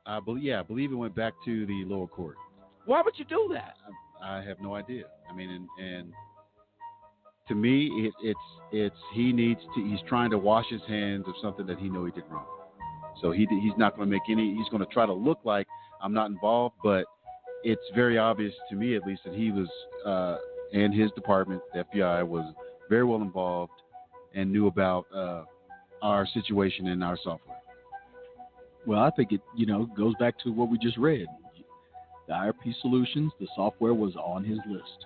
I believe it went back to the lower court. Why would you do that? I have no idea. I mean, and to me, he's trying to wash his hands of something that he knows he did wrong. So he's not going to make he's going to try to look like I'm not involved, but it's very obvious to me, at least, that he was, and his department, the FBI, was very well involved and knew about our situation and our software. Well, I think it, goes back to what we just read. The IRP Solutions, the software was on his list.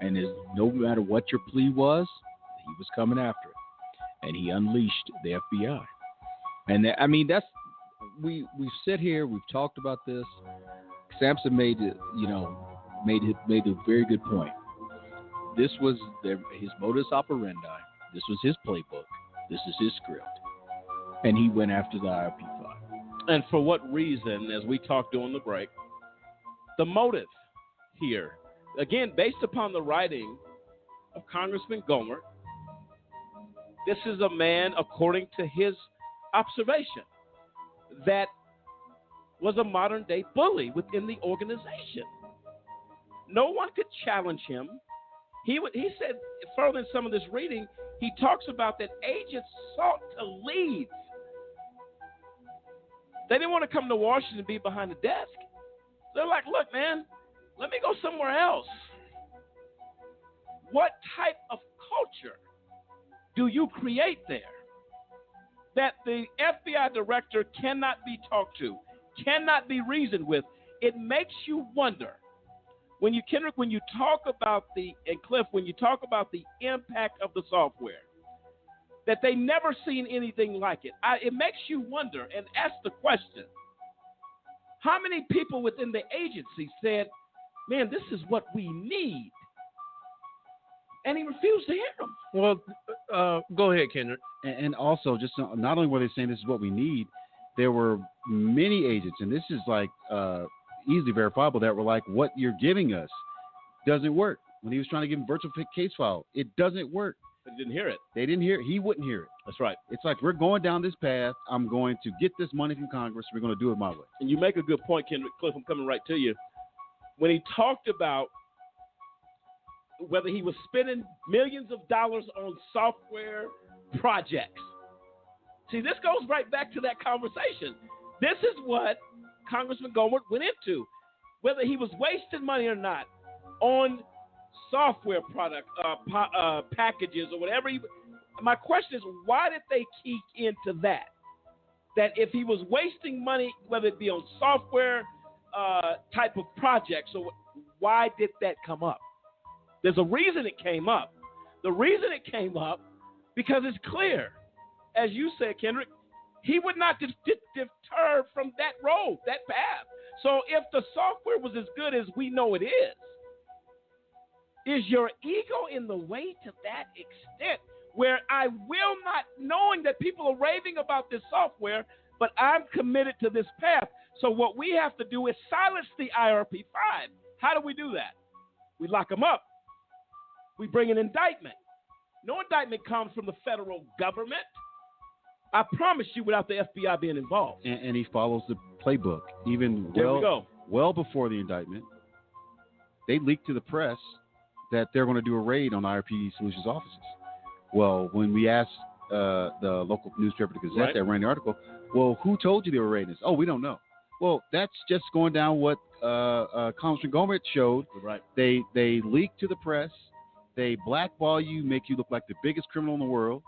And no matter what your plea was, he was coming after it. And he unleashed the FBI. And we've sit here, we've talked about this. Sampson made a very good point. This was his modus operandi. This was his playbook. This is his script. And he went after the IRP file. And for what reason, as we talked during the break, the motive here, again, based upon the writing of Congressman Gohmert, this is a man, according to his observation, that was a modern-day bully within the organization. No one could challenge him. He said, further in some of this reading, he talks about that agents sought to leave. They didn't want to come to Washington and be behind the desk. They're like, look, man, let me go somewhere else. What type of culture do you create there that the FBI director cannot be talked to, cannot be reasoned with? It makes you wonder. When you, Kendrick, when you talk about and Cliff, when you talk about the impact of the software, that they never seen anything like it, it makes you wonder and ask the question, how many people within the agency said, man, this is what we need? And he refused to hear them. Well, go ahead, Kendrick. And also, just not only were they saying this is what we need, there were many agents, and this is like easily verifiable, that were like, what you're giving us doesn't work. When he was trying to give him virtual case file, it doesn't work. They didn't hear it. They didn't hear it. He wouldn't hear it. That's right. It's like, we're going down this path. I'm going to get this money from Congress. We're going to do it my way. And you make a good point, Kendrick. Cliff, I'm coming right to you. When he talked about whether he was spending millions of dollars on software projects. See, this goes right back to that conversation. This is what Congressman Gohmert went into. Whether he was wasting money or not on software product packages or whatever. My question is, why did they key into that? That if he was wasting money, whether it be on software type of projects, so why did that come up? There's a reason it came up. The reason it came up, because it's clear, as you said, Kendrick, he would not deter from that road, that path. So if the software was as good as we know it is your ego in the way to that extent where I will not, knowing that people are raving about this software, but I'm committed to this path. So what we have to do is silence the IRP 5. How do we do that? We lock them up. We bring an indictment. No indictment comes from the federal government. I promise you, without the FBI being involved. And he follows the playbook. Even well before the indictment, they leaked to the press that they're going to do a raid on IRP Solutions offices. Well, when we asked the local newspaper, the Gazette, that ran the article, well, who told you they were raiding this? Oh, we don't know. Well, that's just going down what Congressman Gohmert showed. Right. They leak to the press. They blackball you, make you look like the biggest criminal in the world.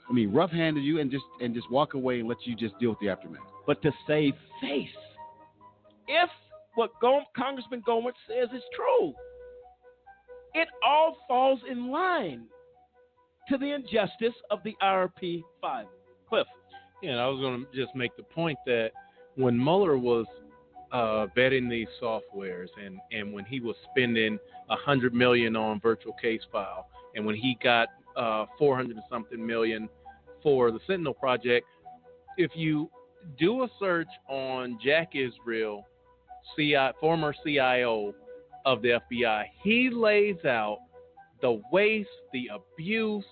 I mean, rough-handed you and just walk away and let you just deal with the aftermath. But to save face, if what Congressman Gohmert says is true, it all falls in line to the injustice of the IRP 5. Cliff. Yeah, and I was going to just make the point that when Mueller was vetting these softwares and when he was spending $100 million on virtual case file, and when he got 400 and something million for the Sentinel project, if you do a search on Jack Israel, former CIO of the FBI, he lays out the waste, the abuse,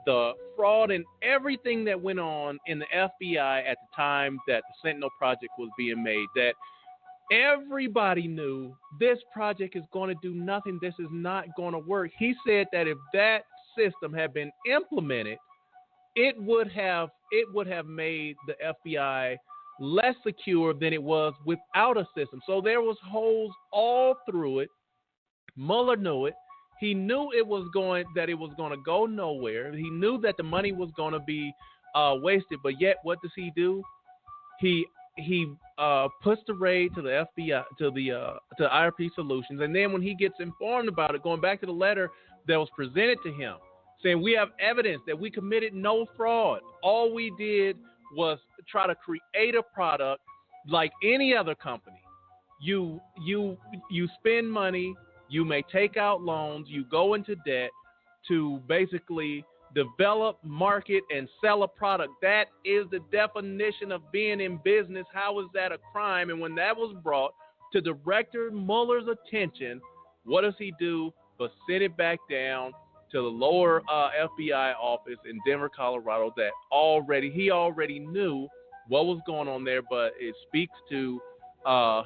the fraud, and everything that went on in the FBI at the time that the Sentinel project was being made, that everybody knew this project is going to do nothing. This is not going to work. He said that if that system had been implemented, it would have made the FBI less secure than it was without a system. So there was holes all through it. Mueller knew it. He knew it was going to go nowhere. He knew that the money was going to be wasted. But yet, what does he do? He puts the raid to the FBI, to IRP Solutions, and then when he gets informed about it, going back to the letter that was presented to him, saying we have evidence that we committed no fraud. All we did was try to create a product like any other company. You spend money, you may take out loans, you go into debt to basically develop, market, and sell a product. That is the definition of being in business. How is that a crime? And when that was brought to Director Mueller's attention, what does he do but send it back down to the lower FBI office in Denver, Colorado, that he already knew what was going on there, but it speaks to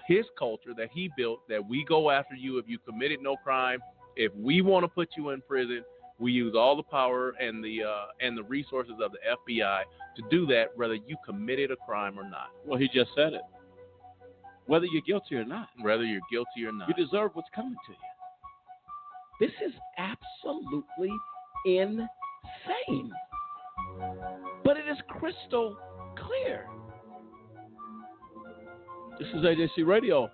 his culture that he built, that we go after you if you committed no crime. If we want to put you in prison, we use all the power and the resources of the FBI to do that, whether you committed a crime or not. Well, he just said it. whether you're guilty or not. Whether you're guilty or not. You deserve what's coming to you. This is absolutely insane. But it is crystal clear. This is AJC Radio.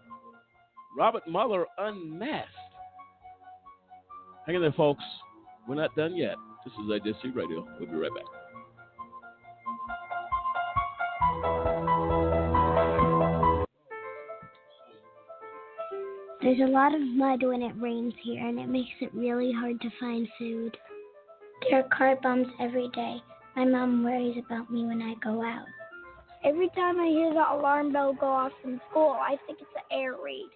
Robert Mueller unmasked. Hang in there, folks. We're not done yet. This is AJC Radio. We'll be right back. There's a lot of mud when it rains here, and it makes it really hard to find food. There are car bombs every day. My mom worries about me when I go out. Every time I hear the alarm bell go off from school, I think it's an air raid.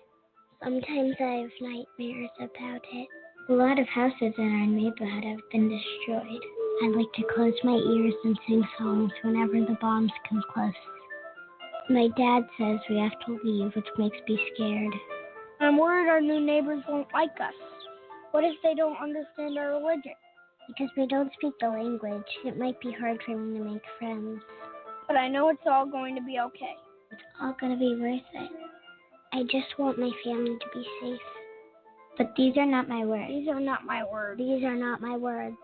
Sometimes I have nightmares about it. A lot of houses in our neighborhood have been destroyed. I like to close my ears and sing songs whenever the bombs come close. My dad says we have to leave, which makes me scared. I'm worried our new neighbors won't like us. What if they don't understand our religion? Because we don't speak the language, it might be hard for me to make friends. But I know it's all going to be okay. It's all going to be worth it. I just want my family to be safe. But these are not my words. These are not my words. These are not my words.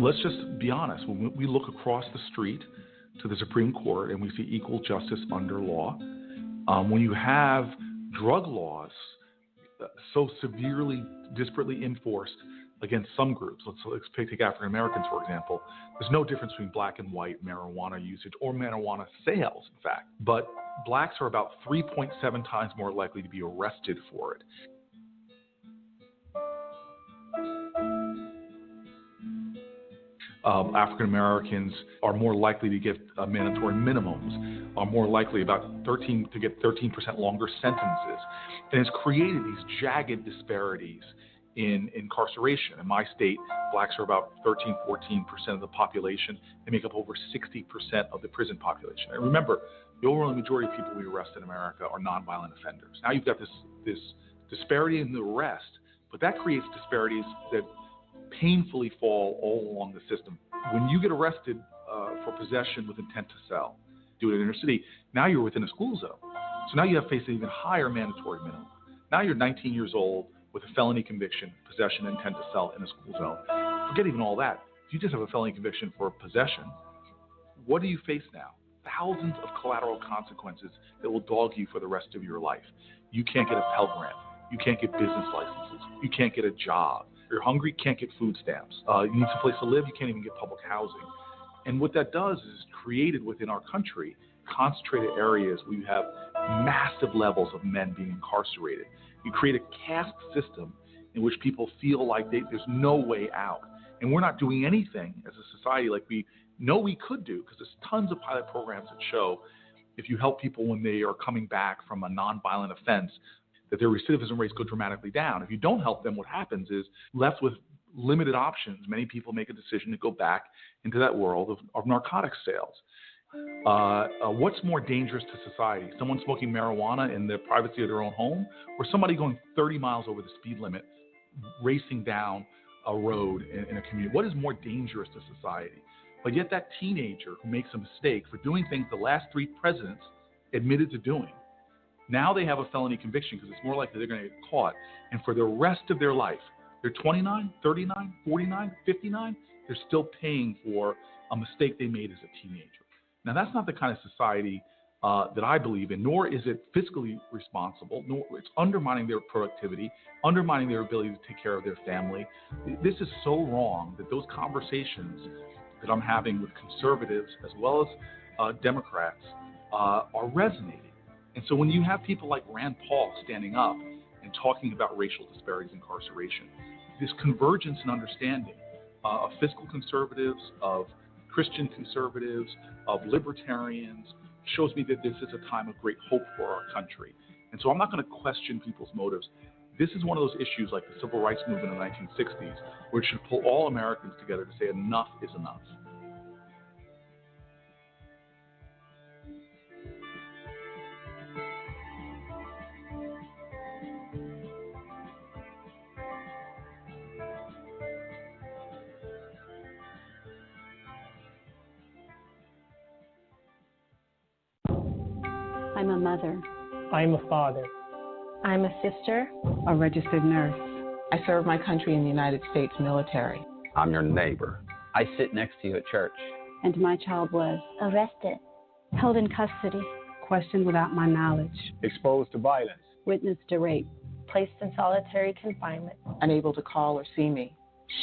Let's just be honest. When we look across the street to the Supreme Court and we see equal justice under law, when you have drug laws so severely, disparately enforced against some groups, let's take African Americans, for example, there's no difference between black and white marijuana usage or marijuana sales, in fact. But blacks are about 3.7 times more likely to be arrested for it. African Americans are more likely to get mandatory minimums, are more likely to get 13% longer sentences. And it's created these jagged disparities in incarceration. In my state, blacks are about 13-14% of the population. They make up over 60% of the prison population. And remember, the overwhelming majority of people we arrest in America are nonviolent offenders. Now you've got this disparity in the arrest, but that creates disparities that painfully fall all along the system. When you get arrested for possession with intent to sell, do it in inner city, now you're within a school zone. So now you have faced an even higher mandatory minimum. Now you're 19 years old with a felony conviction, possession, intent to sell in a school zone. Forget even all that. If you just have a felony conviction for possession, what do you face now? Thousands of collateral consequences that will dog you for the rest of your life. You can't get a Pell Grant. You can't get business licenses. You can't get a job. You're hungry, can't get food stamps. You need some place to live, you can't even get public housing. And what that does is created within our country concentrated areas where you have massive levels of men being incarcerated. You create a caste system in which people feel like there's no way out. And we're not doing anything as a society like we know we could do, because there's tons of pilot programs that show if you help people when they are coming back from a nonviolent offense, that their recidivism rates go dramatically down. If you don't help them, what happens is, left with limited options, many people make a decision to go back into that world of narcotics sales. What's more dangerous to society? Someone smoking marijuana in the privacy of their own home, or somebody going 30 miles over the speed limit, racing down a road in a community? What is more dangerous to society? But yet that teenager who makes a mistake for doing things the last 3 presidents admitted to doing, now they have a felony conviction because it's more likely they're going to get caught. And for the rest of their life, they're 29, 39, 49, 59, they're still paying for a mistake they made as a teenager. Now, that's not the kind of society that I believe in, nor is it fiscally responsible, nor it's undermining their productivity, undermining their ability to take care of their family. This is so wrong that those conversations that I'm having with conservatives as well as Democrats are resonating. And so when you have people like Rand Paul standing up and talking about racial disparities in incarceration, this convergence and understanding of fiscal conservatives, of Christian conservatives, of libertarians, shows me that this is a time of great hope for our country. And so I'm not going to question people's motives. This is one of those issues like the civil rights movement in the 1960s, where it should pull all Americans together to say enough is enough. I'm a mother. I'm a father. I'm a sister. A registered nurse. I serve my country in the United States military. I'm your neighbor. I sit next to you at church. And my child was arrested, held in custody, questioned without my knowledge, exposed to violence, witnessed to rape, placed in solitary confinement, unable to call or see me,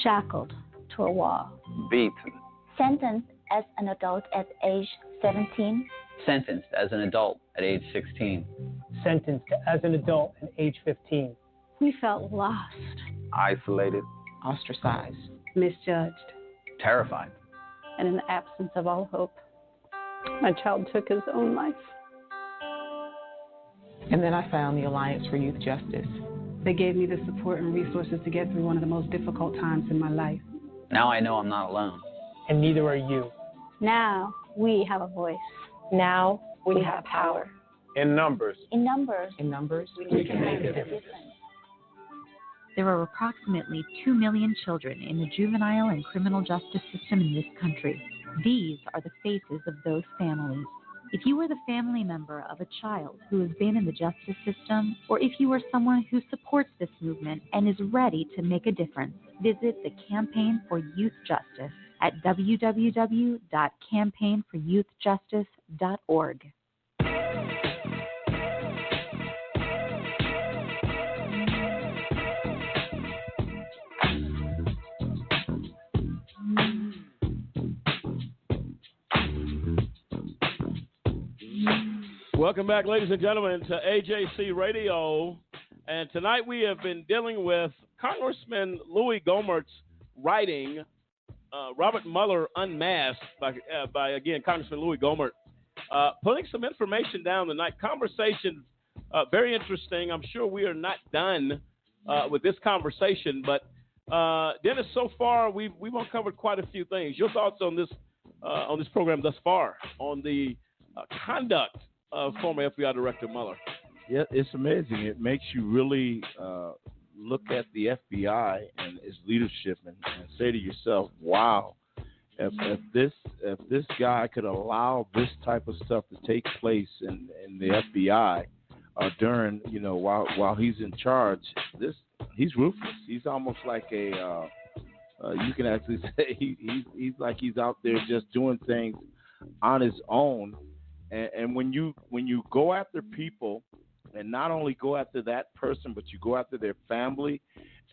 shackled to a wall, beaten, sentenced as an adult at age 17, sentenced as an adult at age 16, sentenced as an adult at age 15. We felt lost, isolated, ostracized, misjudged, terrified, and in the absence of all hope, my child took his own life. And then I found the Alliance for Youth Justice. They gave me the support and resources to get through one of the most difficult times in my life. Now I know I'm not alone. And neither are you. Now we have a voice. Now we have power. In numbers. In numbers. In numbers, we can make a difference. There are approximately 2 million children in the juvenile and criminal justice system in this country. These are the faces of those families. If you are the family member of a child who has been in the justice system, or if you are someone who supports this movement and is ready to make a difference, visit the Campaign for Youth Justice at www.campaignforyouthjustice.org. Welcome back, ladies and gentlemen, to AJC Radio. And tonight we have been dealing with Congressman Louis Gohmert's writing, Robert Mueller Unmasked, by again, Congressman Louis Gohmert, putting some information down tonight. Conversation, very interesting. I'm sure we are not done with this conversation, but Dennis, so far we've uncovered quite a few things. Your thoughts on this program thus far, on the conduct of former FBI Director Mueller? Yeah, it's amazing. It makes you really look at the FBI and its leadership and say to yourself, "Wow, if this guy could allow this type of stuff to take place in the FBI during while he's in charge, he's ruthless. He's almost like a you can actually say he's like he's out there just doing things on his own." And when you go after people, and not only go after that person, but you go after their family,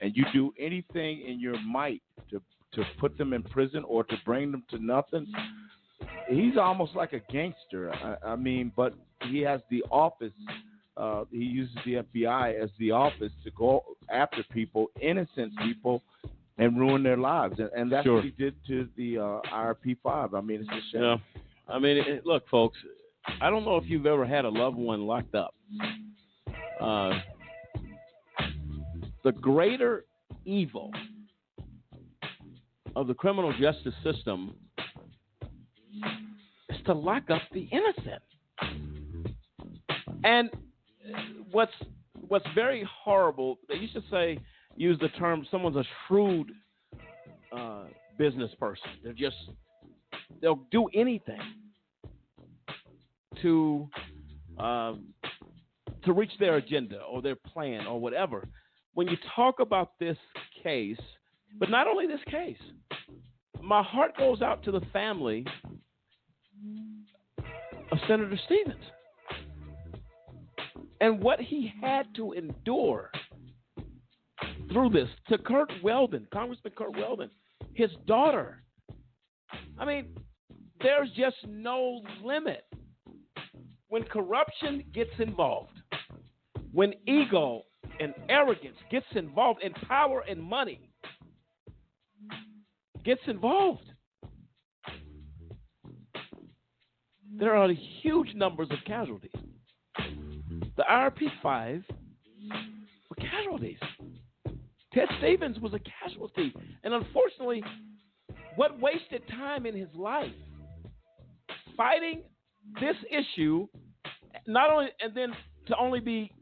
and you do anything in your might to put them in prison or to bring them to nothing, he's almost like a gangster. I mean, but he has the office. He uses the FBI as the office to go after people, innocent people, and ruin their lives. And that's what he did to the IRP-5. I mean, it's a shame. Yeah. I mean, look, folks, I don't know if you've ever had a loved one locked up. The greater evil of the criminal justice system is to lock up the innocent. And what's very horrible, they used to use the term, someone's a shrewd business person. They'll do anything to reach their agenda or their plan or whatever. When you talk about this case, but not only this case, my heart goes out to the family of Senator Stevens and what he had to endure through this. To Kurt Weldon, Congressman Kurt Weldon, his daughter. I mean, there's just no limit. When corruption gets involved, when ego and arrogance gets involved, and power and money gets involved, there are huge numbers of casualties. The IRP-5 were casualties. Ted Stevens was a casualty. And unfortunately, what wasted time in his life fighting this issue, not only, and then to only be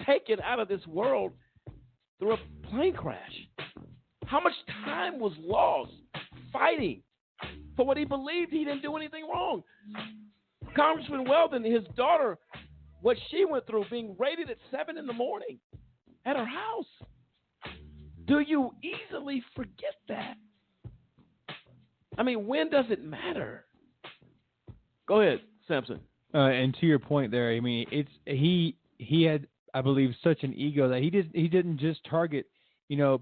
taken out of this world through a plane crash. How much time was lost fighting for what he believed he didn't do anything wrong? Congressman Weldon, his daughter, what she went through, being raided at 7 in the morning at her house. Do you easily forget that? I mean, when does it matter? Go ahead, Sampson. And to your point there, I mean, he had, I believe, such an ego that he didn't just target,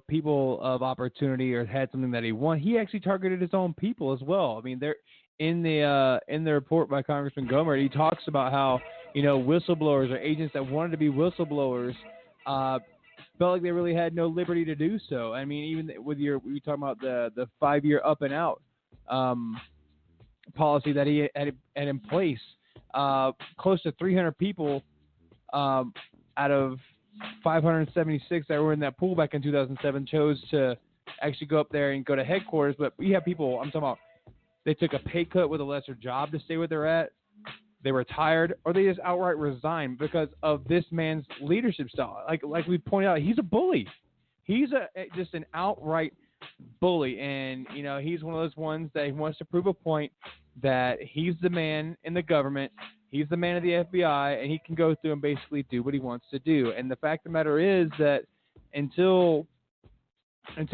people of opportunity or had something that he wanted. He actually targeted his own people as well. I mean, there in the report by Congressman Gohmert, he talks about how whistleblowers or agents that wanted to be whistleblowers felt like they really had no liberty to do so. I mean, even with we talking about the 5-year up and out policy that he had in place, close to 300 people out of 576 that were in that pool back in 2007 chose to actually go up there and go to headquarters. But we have people, I'm talking about, they took a pay cut with a lesser job to stay where they're at. They retired, or they just outright resigned because of this man's leadership style. Like we pointed out, he's a bully. He's just an outright bully, and he's one of those ones that he wants to prove a point that he's the man in the government. He's the man of the FBI, and he can go through and basically do what he wants to do. And the fact of the matter is that until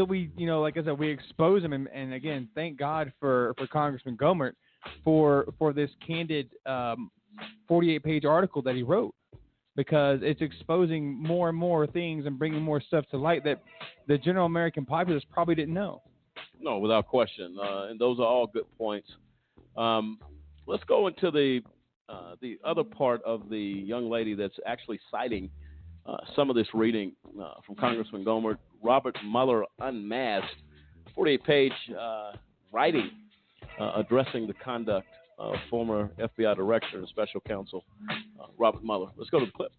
we, like I said, we expose him, and again, thank God for Congressman Gohmert for this candid 48-page article that he wrote, because it's exposing more and more things and bringing more stuff to light that the general American populace probably didn't know. No, without question. And those are all good points. Let's go into the other part of the young lady that's actually citing some of this reading from Congressman Gohmert. Robert Mueller Unmasked, 48-page writing addressing the conduct of former FBI Director and Special Counsel Robert Mueller. Let's go to the clip.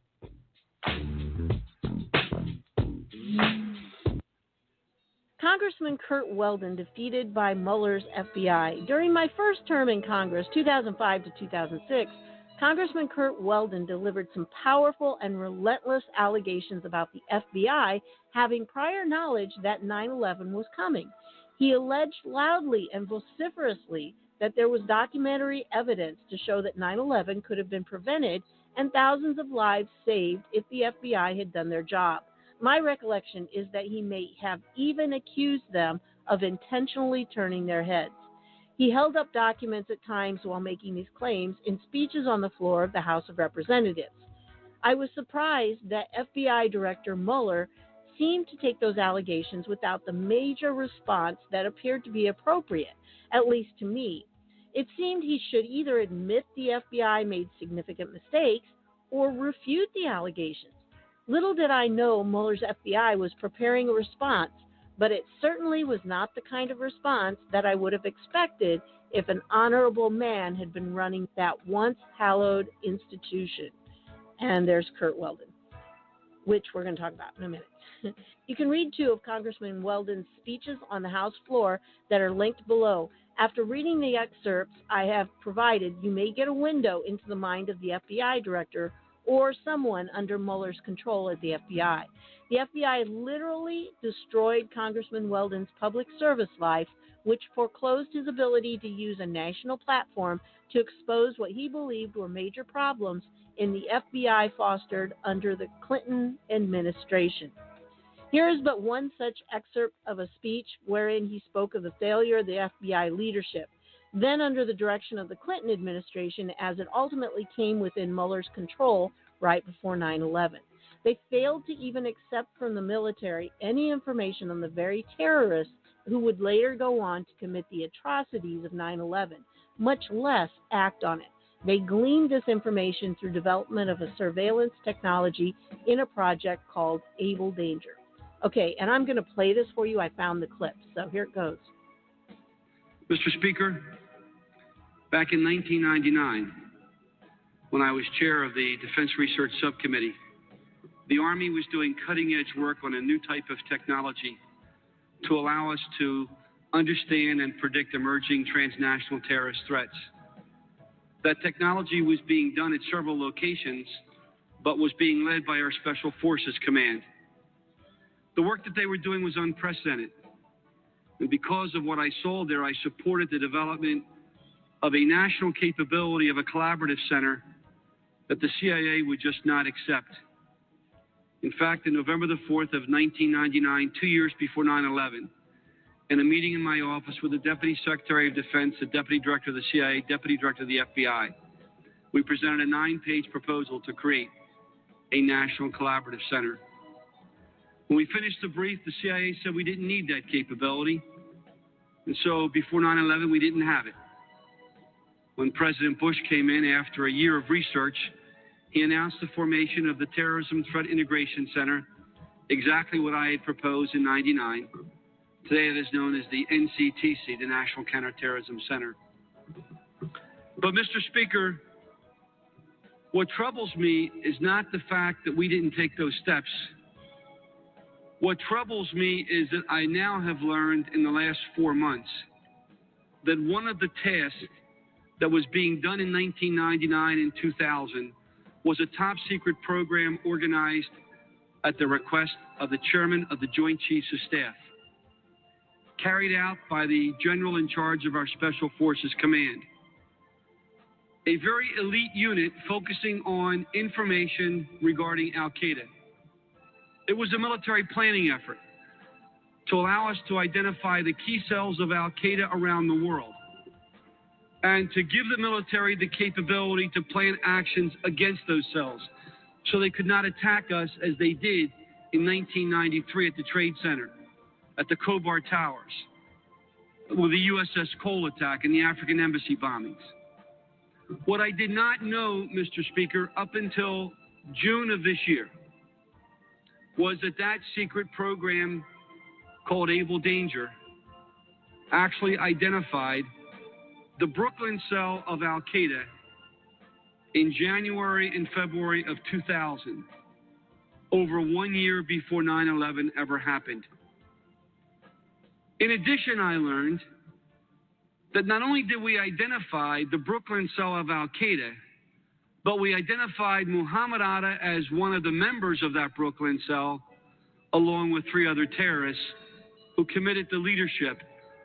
Congressman Curt Weldon defeated by Mueller's FBI. During my first term in Congress, 2005 to 2006, Congressman Curt Weldon delivered some powerful and relentless allegations about the FBI having prior knowledge that 9/11 was coming. He alleged loudly and vociferously that there was documentary evidence to show that 9/11 could have been prevented and thousands of lives saved if the FBI had done their job. My recollection is that he may have even accused them of intentionally turning their heads. He held up documents at times while making these claims in speeches on the floor of the House of Representatives. I was surprised that FBI Director Mueller seemed to take those allegations without the major response that appeared to be appropriate, at least to me. It seemed he should either admit the FBI made significant mistakes or refute the allegations. Little did I know Mueller's FBI was preparing a response, but it certainly was not the kind of response that I would have expected if an honorable man had been running that once hallowed institution. And there's Curt Weldon, which we're going to talk about in a minute. You can read 2 of Congressman Weldon's speeches on the House floor that are linked below. After reading the excerpts I have provided, you may get a window into the mind of the FBI director or someone under Mueller's control at the FBI. The FBI literally destroyed Congressman Weldon's public service life, which foreclosed his ability to use a national platform to expose what he believed were major problems in the FBI fostered under the Clinton administration. Here is but one such excerpt of a speech wherein he spoke of the failure of the FBI leadership, then under the direction of the Clinton administration as it ultimately came within Mueller's control right before 9/11. They failed to even accept from the military any information on the very terrorists who would later go on to commit the atrocities of 9/11, much less act on it. They gleaned this information through development of a surveillance technology in a project called Able Danger. Okay, and I'm going to play this for you. I found the clip, so here it goes. Mr. Speaker, back in 1999, when I was chair of the Defense Research Subcommittee, the Army was doing cutting-edge work on a new type of technology to allow us to understand and predict emerging transnational terrorist threats. That technology was being done at several locations, but was being led by our Special Forces Command. The work that they were doing was unprecedented. And because of what I saw there, I supported the development of a national capability of a collaborative center that the CIA would just not accept. In fact, on November the 4th of 1999, 2 years before 9/11, in a meeting in my office with the Deputy Secretary of Defense, the Deputy Director of the CIA, Deputy Director of the FBI, we presented a 9-page proposal to create a national collaborative center. When we finished the brief, the CIA said we didn't need that capability. And so before 9/11, we didn't have it. When President Bush came in after a year of research, he announced the formation of the Terrorism Threat Integration Center, exactly what I had proposed in '99. Today it is known as the NCTC, the National Counterterrorism Center. But Mr. Speaker, what troubles me is not the fact that we didn't take those steps. What troubles me is that I now have learned in the last 4 months that one of the tasks that was being done in 1999 and 2000 was a top secret program organized at the request of the chairman of the Joint Chiefs of Staff, carried out by the general in charge of our Special Forces Command. A very elite unit focusing on information regarding Al-Qaeda. It was a military planning effort to allow us to identify the key cells of Al-Qaeda around the world and to give the military the capability to plan actions against those cells so they could not attack us as they did in 1993 at the Trade Center, at the Khobar Towers, with the USS Cole attack and the African embassy bombings. What I did not know, Mr. Speaker, up until June of this year, was that that secret program called Able Danger actually identified the Brooklyn cell of Al-Qaeda in January and February of 2000, over 1 year before 9/11 ever happened. In addition, I learned that not only did we identify the Brooklyn cell of Al-Qaeda, but we identified Muhammad Atta as one of the members of that Brooklyn cell, along with 3 other terrorists who committed the leadership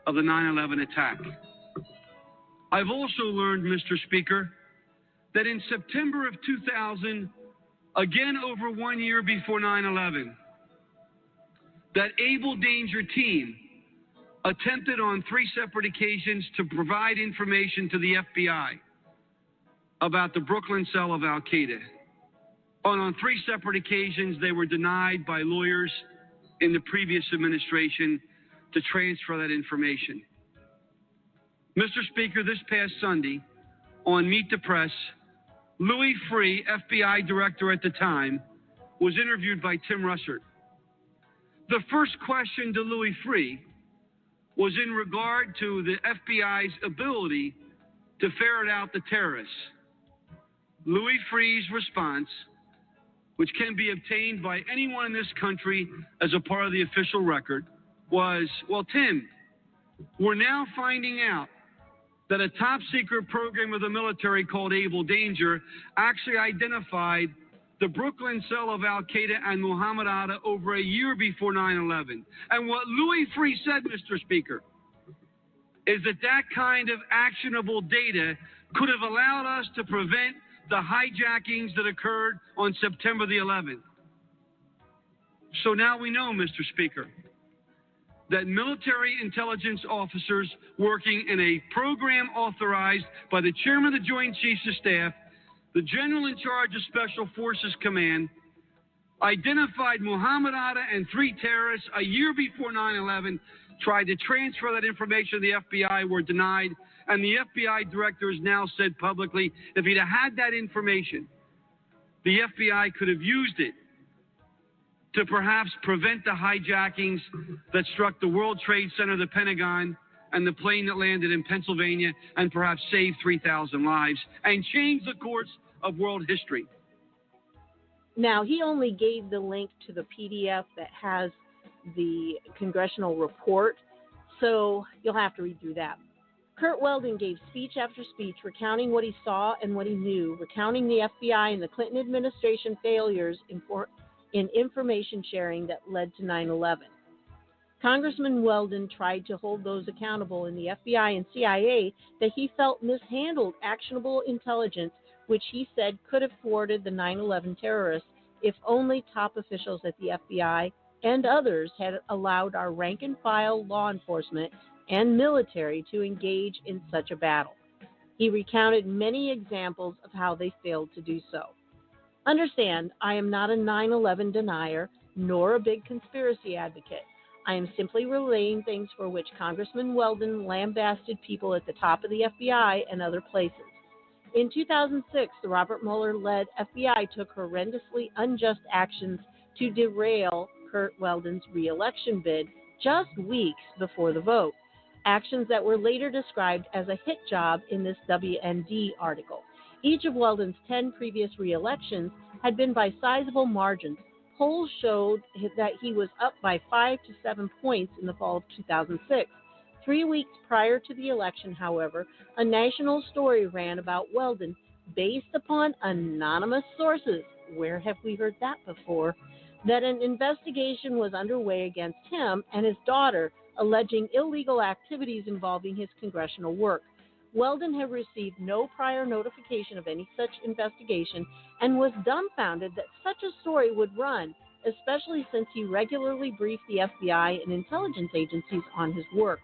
of the 9/11 attack. I've also learned, Mr. Speaker, that in September of 2000, again over 1 year before 9/11, that Able Danger team attempted on 3 separate occasions to provide information to the FBI about the Brooklyn cell of Al-Qaeda. On 3 separate occasions, they were denied by lawyers in the previous administration to transfer that information. Mr. Speaker, this past Sunday, on Meet the Press, Louis Freeh, FBI Director at the time, was interviewed by Tim Russert. The first question to Louis Freeh was in regard to the FBI's ability to ferret out the terrorists. Louis Freeh's response, which can be obtained by anyone in this country as a part of the official record, was, well, Tim, we're now finding out that a top secret program of the military called Able Danger actually identified the Brooklyn cell of Al-Qaeda and Muhammad Atta over a year before 9/11. And what Louis Freeh said, Mr. Speaker, is that that kind of actionable data could have allowed us to prevent the hijackings that occurred on September the 11th. So now we know, Mr. Speaker, that military intelligence officers working in a program authorized by the Chairman of the Joint Chiefs of Staff, the General in charge of Special Forces Command, identified Muhammad Atta and 3 terrorists a year before 9/11, tried to transfer that information to the FBI, were denied, and the FBI director has now said publicly, if he'd have had that information, the FBI could have used it to perhaps prevent the hijackings that struck the World Trade Center, the Pentagon, and the plane that landed in Pennsylvania, and perhaps saved 3,000 lives and changed the course of world history. Now, he only gave the link to the PDF that has the congressional report, so you'll have to read through that. Kurt Weldon gave speech after speech recounting what he saw and what he knew, recounting the FBI and the Clinton administration failures in information sharing that led to 9/11. Congressman Weldon tried to hold those accountable in the FBI and CIA that he felt mishandled actionable intelligence, which he said could have thwarted the 9/11 terrorists if only top officials at the FBI and others had allowed our rank-and-file law enforcement and military to engage in such a battle. He recounted many examples of how they failed to do so. Understand, I am not a 9/11 denier, nor a big conspiracy advocate. I am simply relaying things for which Congressman Weldon lambasted people at the top of the FBI and other places. In 2006, the Robert Mueller-led FBI took horrendously unjust actions to derail Curt Weldon's re-election bid just weeks before the vote, actions that were later described as a hit job in this WND article. Each of Weldon's 10 previous re-elections had been by sizable margins. Polls showed that he was up by 5 to 7 points in the fall of 2006. 3 weeks prior to the election, however, a national story ran about Weldon based upon anonymous sources. Where have we heard that before? That an investigation was underway against him and his daughter, alleging illegal activities involving his congressional work. Weldon had received no prior notification of any such investigation and was dumbfounded that such a story would run, especially since he regularly briefed the FBI and intelligence agencies on his work.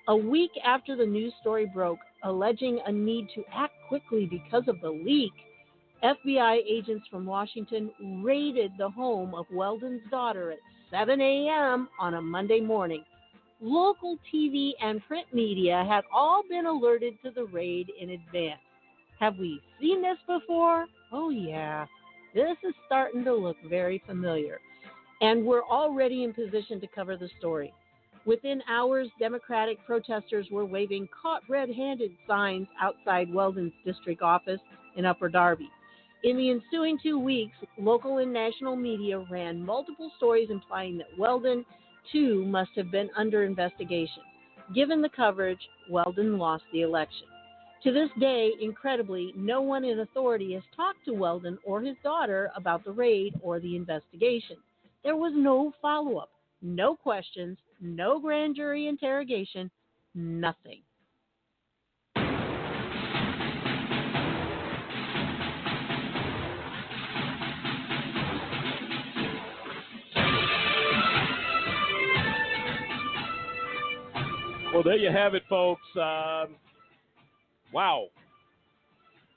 A week after the news story broke, alleging a need to act quickly because of the leak, FBI agents from Washington raided the home of Weldon's daughter at 7 a.m. on a Monday morning. Local TV and print media had all been alerted to the raid in advance. Have we seen this before? Oh, yeah. This is starting to look very familiar. And we're already in position to cover the story. Within hours, Democratic protesters were waving caught red-handed signs outside Weldon's district office in Upper Darby. In the ensuing 2 weeks, local and national media ran multiple stories implying that Weldon, too, must have been under investigation. Given the coverage, Weldon lost the election. To this day, incredibly, no one in authority has talked to Weldon or his daughter about the raid or the investigation. There was no follow-up, no questions, no grand jury interrogation, nothing. Well, there you have it, folks. Wow.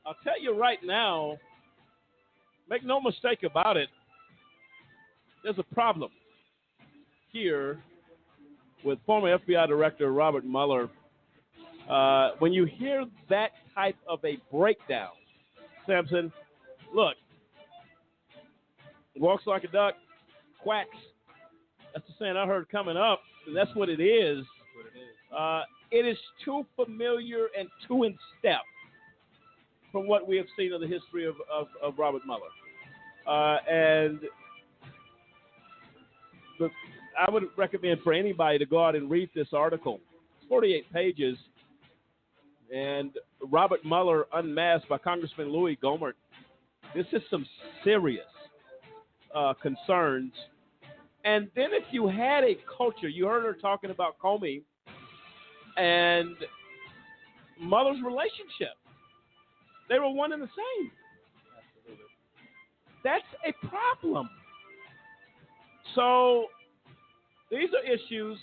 I'll tell you right now, make no mistake about it, there's a problem here with former FBI Director Robert Mueller. When you hear that type of a breakdown, Samson, look, walks like a duck, quacks. That's the saying I heard coming up, and that's what it is. It is too familiar and too in step from what we have seen of the history of Robert Mueller. And I would recommend for anybody to go out and read this article. It's 48 pages. And Robert Mueller unmasked by Congressman Louis Gohmert. This is some serious concerns. And then if you had a culture, you heard her talking about Comey and Mueller's relationship. They were one and the same. Absolutely. That's a problem. So these are issues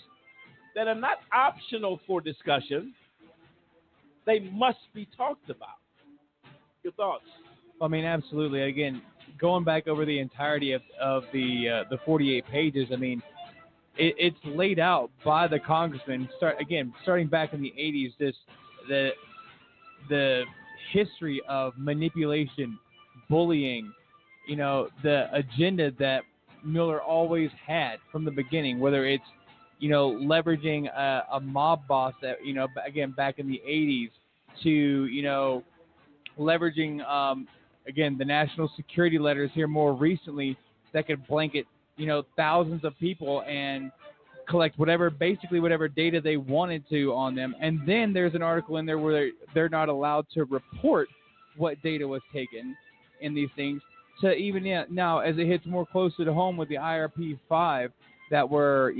that are not optional for discussion. They must be talked about. Your thoughts? I mean, absolutely. Again, going back over the entirety of the 48 pages, I mean, it's laid out by the congressman. Starting back in the 80s, the history of manipulation, bullying, the agenda that Mueller always had from the beginning, whether it's, leveraging a mob boss that, again, back in the 80s to, leveraging, again, the national security letters here more recently that could blanket, thousands of people and collect whatever data they wanted to on them. And then there's an article in there where they're not allowed to report what data was taken in these things. So even now, as it hits more closer to home with the IRP 5, that were,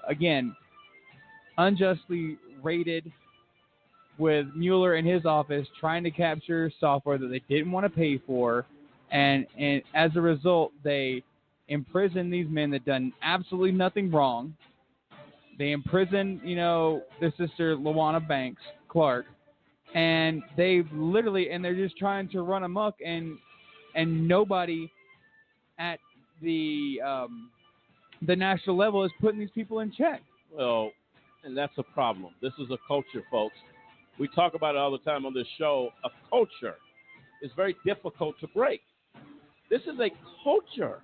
again, unjustly raided with Mueller in his office trying to capture software that they didn't want to pay for. And as a result, they imprisoned these men that done absolutely nothing wrong. They imprisoned, their sister, LaWanna Banks Clark. And they've literally, and they're just trying to run amok, and nobody at the national level is putting these people in check. Well, and that's a problem. This is a culture, folks. We talk about it all the time on this show. A culture is very difficult to break. This is a culture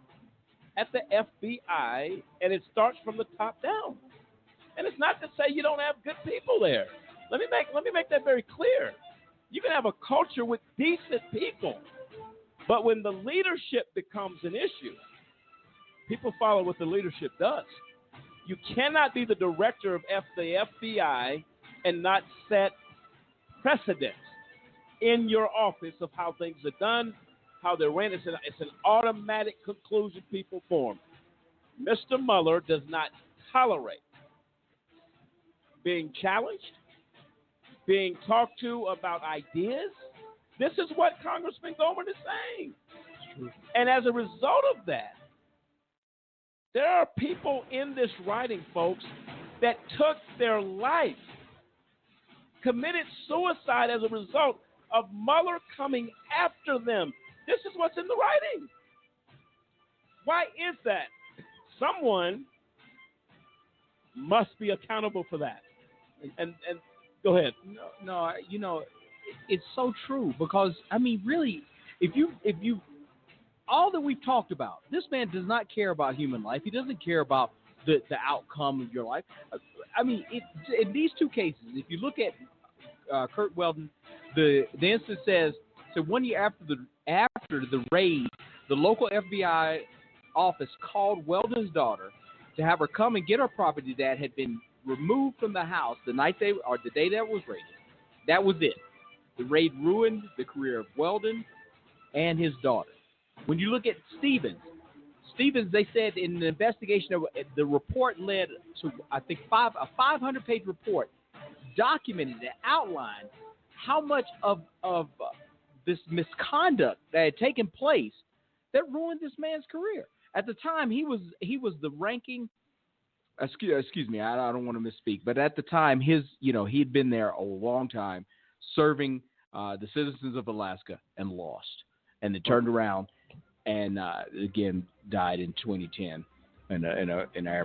at the FBI, and it starts from the top down. And it's not to say you don't have good people there. Let me make that very clear. You can have a culture with decent people, but when the leadership becomes an issue, people follow what the leadership does. You cannot be the director of the FBI and not set precedents in your office of how things are done, how they're ran. It's an automatic conclusion people form. Mr. Mueller does not tolerate being challenged, being talked to about ideas. This is what Congressman Gohmert is saying. And as a result of that, there are people in this writing, folks, that took their life, committed suicide as a result of Mueller coming after them. This is what's in the writing. Why is that? Someone must be accountable for that. And go ahead. No, it's so true because really, if you all that we've talked about, this man does not care about human life. He doesn't care about the outcome of your life. In these two cases, if you look at Kurt Weldon, the instance says, so 1 year after the raid, the local FBI office called Weldon's daughter to have her come and get her property that had been removed from the house the day that was raided. That was it. The raid ruined the career of Weldon and his daughter. When you look at Stevens, they said in the investigation, the report led to, I think, a 500-page report documented and outlined how much of this misconduct that had taken place that ruined this man's career. At the time, he was the ranking. Excuse me, I don't want to misspeak, but at the time, he'd been there a long time, serving the citizens of Alaska and lost, and then turned around and again died in 2010 in an